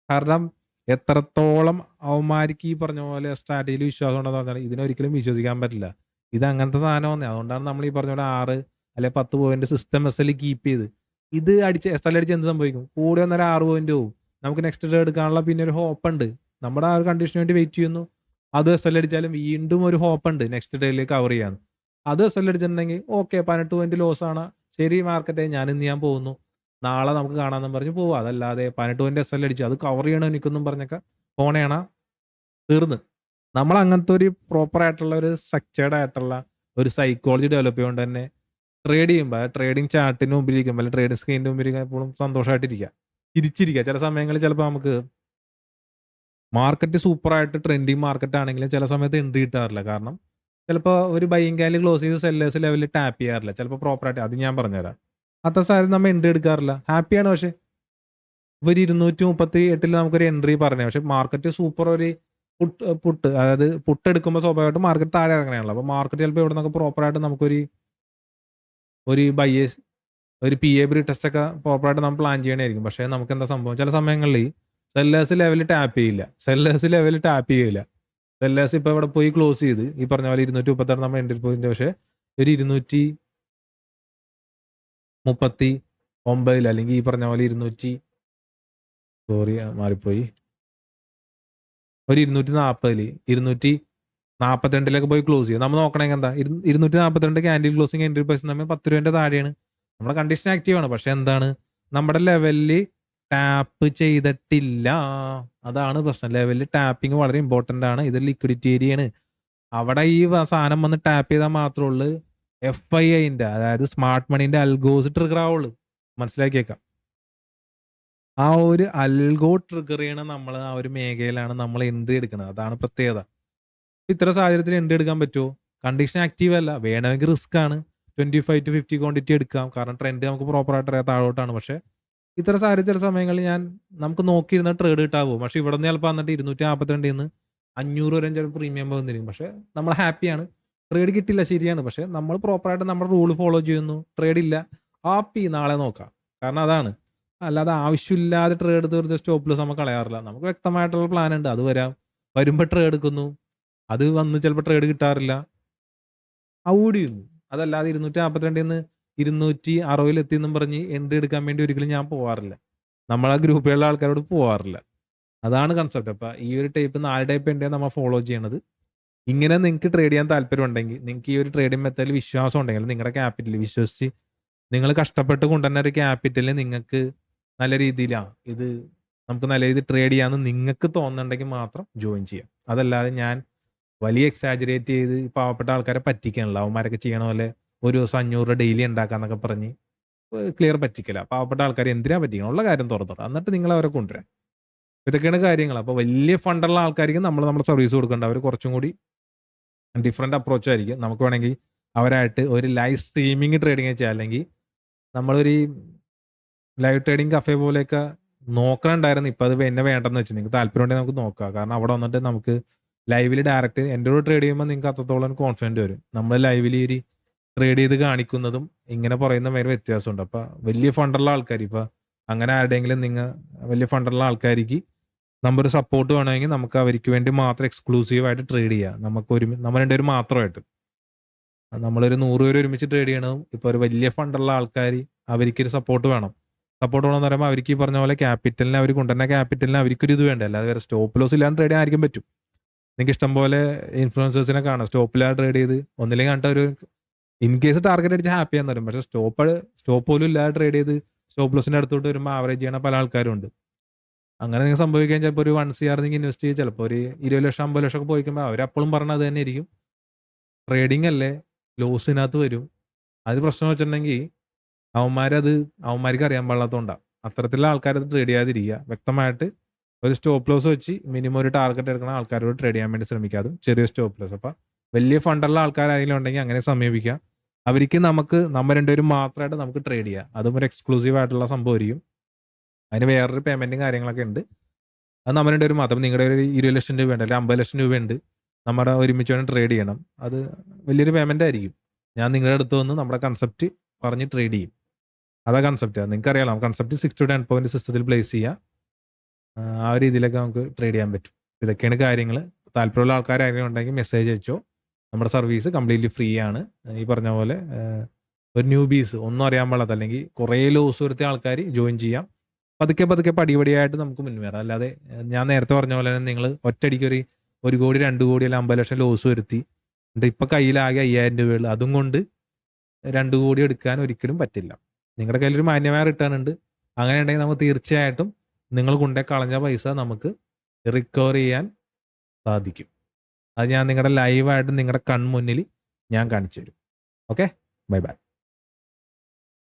കാരണം എത്രത്തോളം അവന്മാർക്ക് ഈ പറഞ്ഞ പോലെ സ്ട്രാറ്റജിയിൽ വിശ്വാസം ഉണ്ടെന്ന് പറഞ്ഞാൽ ഇതിനൊരിക്കലും വിശ്വസിക്കാൻ പറ്റില്ല. ഇത് അങ്ങനത്തെ സാധനമാണ്. അതുകൊണ്ടാണ് നമ്മൾ ഈ പറഞ്ഞ പോലെ 6 അല്ലെ 10 പോയിന്റ് സിസ്റ്റം SL കീപ്പ് ചെയ്ത് ഇത് അടിച്ച് SL അടിച്ച് എന്ത് സംഭവിക്കും? കൂടി വന്നൊരു 6 പോയിന്റ് പോവും. നമുക്ക് നെക്സ്റ്റ് ഡേ എടുക്കാനുള്ള പിന്നെ ഒരു ഹോപ്പ് ഉണ്ട്. നമ്മുടെ ആ ഒരു കണ്ടീഷന് വേണ്ടി വെയിറ്റ് ചെയ്യുന്നു. അത് SL അടിച്ചാലും വീണ്ടും ഒരു ഹോപ്പ് ഉണ്ട് നെക്സ്റ്റ് ഡേയിലേക്ക് കവർ ചെയ്യാൻ. അത് SL അടിച്ചിട്ടുണ്ടെങ്കിൽ ഓക്കെ 18 പോയിന്റ് ലോസ് ആണ്, ശരി മാർക്കറ്റെ ഞാൻ പോകുന്നു, നാളെ നമുക്ക് കാണാമെന്നും പറഞ്ഞ് പോവാം. അതല്ലാതെ 18 പോയിന്റ് SL അടിച്ചു അത് കവർ ചെയ്യണം എനിക്കൊന്നും പറഞ്ഞൊക്കെ പോണേണ തീർന്ന്. നമ്മൾ അങ്ങനത്തെ ഒരു പ്രോപ്പർ ആയിട്ടുള്ള ഒരു സ്ട്രക്ചേർഡ് ആയിട്ടുള്ള ഒരു സൈക്കോളജി ഡെവലപ്പ് ചെയ്തുകൊണ്ട് തന്നെ ട്രേഡ് ചെയ്യുമ്പോൾ ട്രേഡിംഗ് ചാർട്ടിന് മുമ്പിലിരിക്കുമ്പോൾ അല്ലെങ്കിൽ ട്രേഡിംഗ് സ്ക്രീനിന് മുമ്പിലിരിക്കുമ്പോൾ എപ്പോഴും സന്തോഷമായിട്ടിരിക്കുക, ചിരിച്ചിരിക്കുക. ചില സമയങ്ങളിൽ ചിലപ്പോൾ നമുക്ക് മാർക്കറ്റ് സൂപ്പറായിട്ട് ട്രെൻഡിങ് മാർക്കറ്റ് ആണെങ്കിലും ചില സമയത്ത് എൻട്രി കിട്ടാറില്ല. കാരണം ചിലപ്പോൾ ഒരു ബൈയിങ് കാലിൽ ക്ലോസ് ചെയ്ത് സെല്ലേഴ്സ് ലെവലിൽ ടാപ്പ് ചെയ്യാറില്ല. ചിലപ്പോൾ പ്രോപ്പറായിട്ട് അത് ഞാൻ പറഞ്ഞുതരാം. അത്ര സാധനം നമ്മൾ എൻട്രി എടുക്കാറില്ല, ഹാപ്പിയാണ്. പക്ഷേ ഒരു 238 നമുക്കൊരു എൻട്രി പറഞ്ഞു, പക്ഷെ മാർക്കറ്റ് സൂപ്പർ ഒരു പുട്ട് അതായത് പുട്ട് എടുക്കുമ്പോൾ സ്വാഭാവികമായിട്ട് മാർക്കറ്റ് താഴെ ഇറങ്ങണമല്ലോ. അപ്പോൾ മാർക്കറ്റ് ചിലപ്പോൾ ഇവിടെ നിന്നൊക്കെ പ്രോപ്പറായിട്ട് നമുക്കൊരു ബൈയേഴ്സ് ഒരു PA ടെസ്റ്റ് ഒക്കെ പ്രോപ്പറായിട്ട് നമ്മൾ പ്ലാൻ ചെയ്യണമായിരിക്കും. പക്ഷേ നമുക്ക് എന്താ സംഭവം, ചില സമയങ്ങളിൽ സെല്ലേഴ്സ് ലെവലിൽ ടാപ്പ് ചെയ്യില്ല. സെല്ലേഴ്സ് ഇപ്പോൾ ഇവിടെ പോയി ക്ലോസ് ചെയ്ത് ഈ പറഞ്ഞ പോലെ 236 നമ്മൾ എൻട്രി പോയിന്റ്, പക്ഷേ ഒരു 239 അല്ലെങ്കിൽ ഈ പറഞ്ഞ പോലെ മാറിപ്പോയി ഒരു 240 242 പോയി ക്ലോസ് ചെയ്യും. നമ്മൾ നോക്കണമെങ്കിൽ എന്താ 242 ക്യാൻഡിൽ ക്ലോസിങ് എൻട്രി പ്രൈസ് നമ്മൾ 10 രൂപേൻ്റെ താഴെയാണ്. നമ്മുടെ കണ്ടീഷൻ ആക്റ്റീവ് ആണ്. പക്ഷെ എന്താണ്, നമ്മുടെ ലെവലിൽ ടാപ്പ് ചെയ്തിട്ടില്ല. അതാണ് പ്രശ്നം. ലെവലിൽ ടാപ്പിംഗ് വളരെ ഇമ്പോർട്ടൻ്റ് ആണ്. ഇത് ലിക്വിഡിറ്റി ഏരിയയാണ്. അവിടെ ഈ സാധനം വന്ന് ടാപ്പ് ചെയ്താൽ മാത്രമേ ഉള്ളൂ FIIന്റെ അതായത് സ്മാർട്ട് മണീൻ്റെ അൽഗോസ് ട്രിഗർ ആവുള്ളൂ. മനസ്സിലാക്കിയേക്കാം. ആ ഒരു അൽഗോ ട്രിഗർ ചെയ്യണ നമ്മൾ ആ ഒരു മേഖലയിലാണ് നമ്മൾ എൻട്രി എടുക്കുന്നത്. അതാണ് പ്രത്യേകത. ഇത്ര സാഹചര്യത്തിൽ എൻട്രി എടുക്കാൻ പറ്റുമോ? കണ്ടീഷൻ ആക്റ്റീവ് അല്ല, വേണമെങ്കിൽ റിസ്ക് ആണ്. 25 to 50 ക്വാണ്ടിറ്റി എടുക്കാം. കാരണം ട്രെൻഡ് നമുക്ക് പ്രോപ്പറായിട്ട് അറിയാം, താഴോട്ടാണ്. പക്ഷേ ഇത്ര സാഹചര്യം ചില സമയങ്ങളിൽ നമുക്ക് നോക്കിയിരുന്ന ട്രേഡ് കിട്ടാവും. പക്ഷേ ഇവിടെ നിന്ന് ചിലപ്പോൾ വന്നിട്ട് 242 നിന്ന് 500 വരെ ചിലപ്പോൾ പ്രീമിയം വന്നിരിക്കും. പക്ഷേ നമ്മൾ ഹാപ്പിയാണ്, ട്രേഡ് കിട്ടില്ല ശരിയാണ്. പക്ഷേ നമ്മൾ പ്രോപ്പറായിട്ട് നമ്മുടെ റൂൾ ഫോളോ ചെയ്യുന്നു, ട്രേഡ് ഇല്ല, ഹാപ്പി, നാളെ നോക്കാം. കാരണം അതാണ്. അല്ലാതെ ആവശ്യമില്ലാതെ ട്രേഡ് തീർത്ത് സ്റ്റോപ്പ് ലോസ് നമുക്ക് കളയാറില്ല. നമുക്ക് വ്യക്തമായിട്ടുള്ള പ്ലാൻ ഉണ്ട്, അത് വരുമ്പോൾ ട്രേഡ് എടുക്കുന്നു, അത് വന്ന് ചിലപ്പോൾ ട്രേഡ് കിട്ടാറില്ല, അവോയ്ഡ് ചെയ്യുന്നു. അതല്ലാതെ 242 നിന്ന് 260 എത്തിയെന്നും പറഞ്ഞ് എൻട്രി എടുക്കാൻ വേണ്ടി ഒരിക്കലും ഞാൻ പോവാറില്ല. നമ്മളെ ഗ്രൂപ്പിലുള്ള ആൾക്കാരോട് പോവാറില്ല. അതാണ് കൺസെപ്റ്റ്. അപ്പം ഈ ഒരു 4 ടൈപ്പ് എൻട്രിയാണ് നമ്മൾ ഫോളോ ചെയ്യണത്. ഇങ്ങനെ നിങ്ങൾക്ക് ട്രേഡ് ചെയ്യാൻ താല്പര്യം ഉണ്ടെങ്കിൽ, നിങ്ങൾക്ക് ഈ ഒരു ട്രേഡിംഗ് മെത്തേഡിൽ വിശ്വാസം ഉണ്ടെങ്കിൽ, നിങ്ങളുടെ ക്യാപിറ്റൽ വിശ്വസിച്ച് നിങ്ങൾ കഷ്ടപ്പെട്ട് കൊണ്ടുവന്ന ഒരു ക്യാപിറ്റലിൽ നിങ്ങൾക്ക് നല്ല രീതിയിലാണ് ഇത് നമുക്ക് നല്ല രീതിയിൽ ട്രേഡ് ചെയ്യാമെന്ന് നിങ്ങൾക്ക് തോന്നുന്നുണ്ടെങ്കിൽ മാത്രം ജോയിൻ ചെയ്യാം. അതല്ലാതെ ഞാൻ വലിയ എക്സാജറേറ്റ് ചെയ്ത് പാവപ്പെട്ട ആൾക്കാരെ പറ്റിക്കാനുള്ള അവന്മാരൊക്കെ ചെയ്യണ പോലെ ഒരു ദിവസം 500 ഡെയിലി ഉണ്ടാക്കാന്നൊക്കെ പറഞ്ഞ് ക്ലിയർ പറ്റിക്കില്ല. പാവപ്പെട്ട ആൾക്കാർ എന്തിനാ പറ്റിക്കണം, ഉള്ള കാര്യം തുറന്നു എന്നിട്ട് നിങ്ങൾ അവരെ കൊണ്ടുവരാം. ഇതൊക്കെയാണ് കാര്യങ്ങൾ. അപ്പോൾ വലിയ ഫണ്ടുള്ള ആൾക്കാർക്ക് നമ്മൾ നമ്മുടെ സർവീസ് കൊടുക്കേണ്ട, അവർ കുറച്ചും കൂടി ഡിഫറെൻ്റ് അപ്രോച്ച് ആയിരിക്കും. നമുക്ക് വേണമെങ്കിൽ അവരായിട്ട് ഒരു ലൈവ് സ്ട്രീമിംഗ് ട്രേഡിങ് ചെയ്യാം. അല്ലെങ്കിൽ നമ്മളൊരു ലൈവ് ട്രേഡിംഗ് കഫേ പോലെയൊക്കെ നോക്കണുണ്ടായിരുന്നു. ഇപ്പോൾ അത് എന്നെ വേണ്ടെന്ന് വെച്ച് നിങ്ങൾക്ക് താല്പര്യം ഉണ്ടെങ്കിൽ നമുക്ക് നോക്കാം. കാരണം അവിടെ വന്നിട്ട് നമുക്ക് ലൈവിൽ ഡയറക്റ്റ് എൻ്റെ കൂടെ ട്രേഡ് ചെയ്യുമ്പോൾ നിങ്ങൾക്ക് അത്രത്തോളം കോൺഫിഡൻറ്റ് വരും. നമ്മൾ ലൈവിൽ ഈ ട്രേഡ് ചെയ്ത് കാണിക്കുന്നതും ഇങ്ങനെ പറയുന്ന വേറെ വ്യത്യാസമുണ്ട്. അപ്പോൾ വലിയ ഫണ്ടുള്ള ആൾക്കാർ, ഇപ്പോൾ അങ്ങനെ ആരുടെയെങ്കിലും വലിയ ഫണ്ടുള്ള ആൾക്കാർക്ക് നമ്പർ സപ്പോർട്ട് വേണമെങ്കിൽ നമുക്ക് അവർക്ക് വേണ്ടി മാത്രം എക്സ്ക്ലൂസീവായിട്ട് ട്രേഡ് ചെയ്യാം. നമ്മൾ രണ്ടുപേരും മാത്രമായിട്ട്. നമ്മളൊരു 100 പേര് ഒരുമിച്ച് ട്രേഡ് ചെയ്യണതും ഇപ്പോൾ ഒരു വലിയ ഫണ്ടുള്ള ആൾക്കാർ അവർക്കൊരു സപ്പോർട്ട് വേണം. സപ്പോർട്ട് വേണമെന്ന് പറയുമ്പോൾ അവർക്ക് ഈ പറഞ്ഞ പോലെ ക്യാപിറ്റലിന് അവർ കൊണ്ടുവരുന്ന ക്യാപിറ്റലിന് അവർക്കൊരു ഇത് വേണ്ട. അല്ലാതെ വേറെ സ്റ്റോപ്പ് ലോസ് ഇല്ലാണ്ട് ട്രേഡ് ചെയ്യാൻ ആയിരിക്കും പറ്റും. നിങ്ങൾക്ക് ഇഷ്ടം പോലെ ഇൻഫ്ലുവൻസേഴ്സിനെ കാണാം സ്റ്റോപ്പില്ലാതെ ട്രേഡ് ചെയ്ത് ഒന്നില്ലെങ്കിൽ കണ്ട ഒരു ഇൻ കേസ് ടാർഗറ്റ് അടിച്ച് ഹാപ്പി ആണെന്ന് പറയും. പക്ഷേ സ്റ്റോപ്പ് പോലും ഇല്ലാതെ ട്രേഡ് ചെയ്ത് സ്റ്റോപ്പ് ലോസിൻ്റെ അടുത്തോട്ട് വരുമ്പോൾ ആവറേജ് ചെയ്യണ പല ആൾക്കാരും ഉണ്ട്. അങ്ങനെ നിങ്ങൾ സംഭവിക്കാൻ ചിലപ്പോൾ ഒരു 1 CR നിങ്ങൾ ഇൻവെസ്റ്റ് ചെയ്ത് ചിലപ്പോൾ ഒരു 20 ലക്ഷം 50 ലക്ഷം ഒക്കെ പോയിക്കുമ്പോൾ അവരപ്പോഴും പറഞ്ഞത് തന്നെ ആയിരിക്കും, ട്രേഡിംഗ് അല്ലേ, ലോസിനകത്ത് വരും. അത് പ്രശ്നം വെച്ചിട്ടുണ്ടെങ്കിൽ അവന്മാർക്ക് അറിയാൻ പാടില്ലാത്തതുകൊണ്ടാണ്. അത്തരത്തിലുള്ള ആൾക്കാരത് ട്രേഡ് ചെയ്യാതിരിക്കുക. വ്യക്തമായിട്ട് ഒരു സ്റ്റോപ്പ് ലോസ് വെച്ച് മിനിമം ഒരു ടാർഗറ്റ് എടുക്കുന്ന ആൾക്കാരോട് ട്രേഡ് ചെയ്യാൻ വേണ്ടി ശ്രമിക്കാതെ ചെറിയ സ്റ്റോപ്പ് ലോസ്. അപ്പം വലിയ ഫണ്ടുള്ള ആൾക്കാരെങ്കിലും ഉണ്ടെങ്കിൽ അങ്ങനെ സമീപിക്കാം. അവർക്ക് നമ്മൾ രണ്ടുപേരും മാത്രമായിട്ട് നമുക്ക് ട്രേഡ് ചെയ്യാം. അതും ഒരു എക്സ്ക്ലൂസീവ് ആയിട്ടുള്ള സംഭവമായിരിക്കും. അതിന് വേറൊരു പേയ്മെൻറ്റും കാര്യങ്ങളൊക്കെ ഉണ്ട്. അത് നമ്മൾ രണ്ടുപേരും മാത്രം. നിങ്ങളുടെ ഒരു 20 ലക്ഷം രൂപ ഉണ്ട്, അല്ലെങ്കിൽ 50 ലക്ഷം രൂപയുണ്ട്, നമ്മുടെ ഒരുമിച്ച് വേണം ട്രേഡ് ചെയ്യണം. അത് വലിയൊരു പേയ്മെൻ്റ് ആയിരിക്കും. ഞാൻ നിങ്ങളുടെ അടുത്ത് വന്ന് നമ്മുടെ കൺസെപ്റ്റ് പറഞ്ഞ് ട്രേഡ് ചെയ്യും. അതാ കൺസെപ്റ്റ്. നിങ്ങൾക്ക് അറിയാം കൺസെപ്റ്റ് 6 to 10 പോയിന്റ് സിസ്റ്റത്തിൽ പ്ലേസ് ചെയ്യുക. ആ ഒരു രീതിയിലൊക്കെ നമുക്ക് ട്രേഡ് ചെയ്യാൻ പറ്റും. ഇതൊക്കെയാണ് കാര്യങ്ങൾ. താല്പര്യമുള്ള ആൾക്കാരെങ്കിലും ഉണ്ടെങ്കിൽ മെസ്സേജ് അയച്ചോ. നമ്മുടെ സർവീസ് കംപ്ലീറ്റ്ലി ഫ്രീ ആണ്. ഈ പറഞ്ഞ പോലെ ഒരു ന്യൂബീസ് ഒന്നും അറിയാൻ പാടില്ലാത്ത അല്ലെങ്കിൽ കുറേ ലോസ് വരുത്തിയ ആൾക്കാർ ജോയിൻ ചെയ്യാം. പതുക്കെ പടിപടിയായിട്ട് നമുക്ക് മുന്നേറാം. അല്ലാതെ ഞാൻ നേരത്തെ പറഞ്ഞ പോലെ തന്നെ നിങ്ങൾ ഒറ്റയടിക്ക് ഒരു 1 കോടി 2 കോടി അല്ല 50 ലക്ഷം ലോസ് വരുത്തി എന്നിട്ട് ഇപ്പം കയ്യിലാകെ 5000 രൂപയുള്ളൂ, അതും കൊണ്ട് 2 കോടി എടുക്കാൻ ഒരിക്കലും പറ്റില്ല. നിങ്ങളുടെ കയ്യിലൊരു മാന്യമായ റിട്ടേൺ ഉണ്ട്. അങ്ങനെ ഉണ്ടെങ്കിൽ നമുക്ക് തീർച്ചയായിട്ടും നിങ്ങൾ കൊണ്ടേ കളഞ്ഞ പൈസ നമുക്ക് റിക്കവർ ചെയ്യാൻ സാധിക്കും. അത് ഞാൻ നിങ്ങളുടെ ലൈവായിട്ട് നിങ്ങളുടെ കൺമുന്നിൽ ഞാൻ കാണിച്ചു തരും. Okay, bye bye.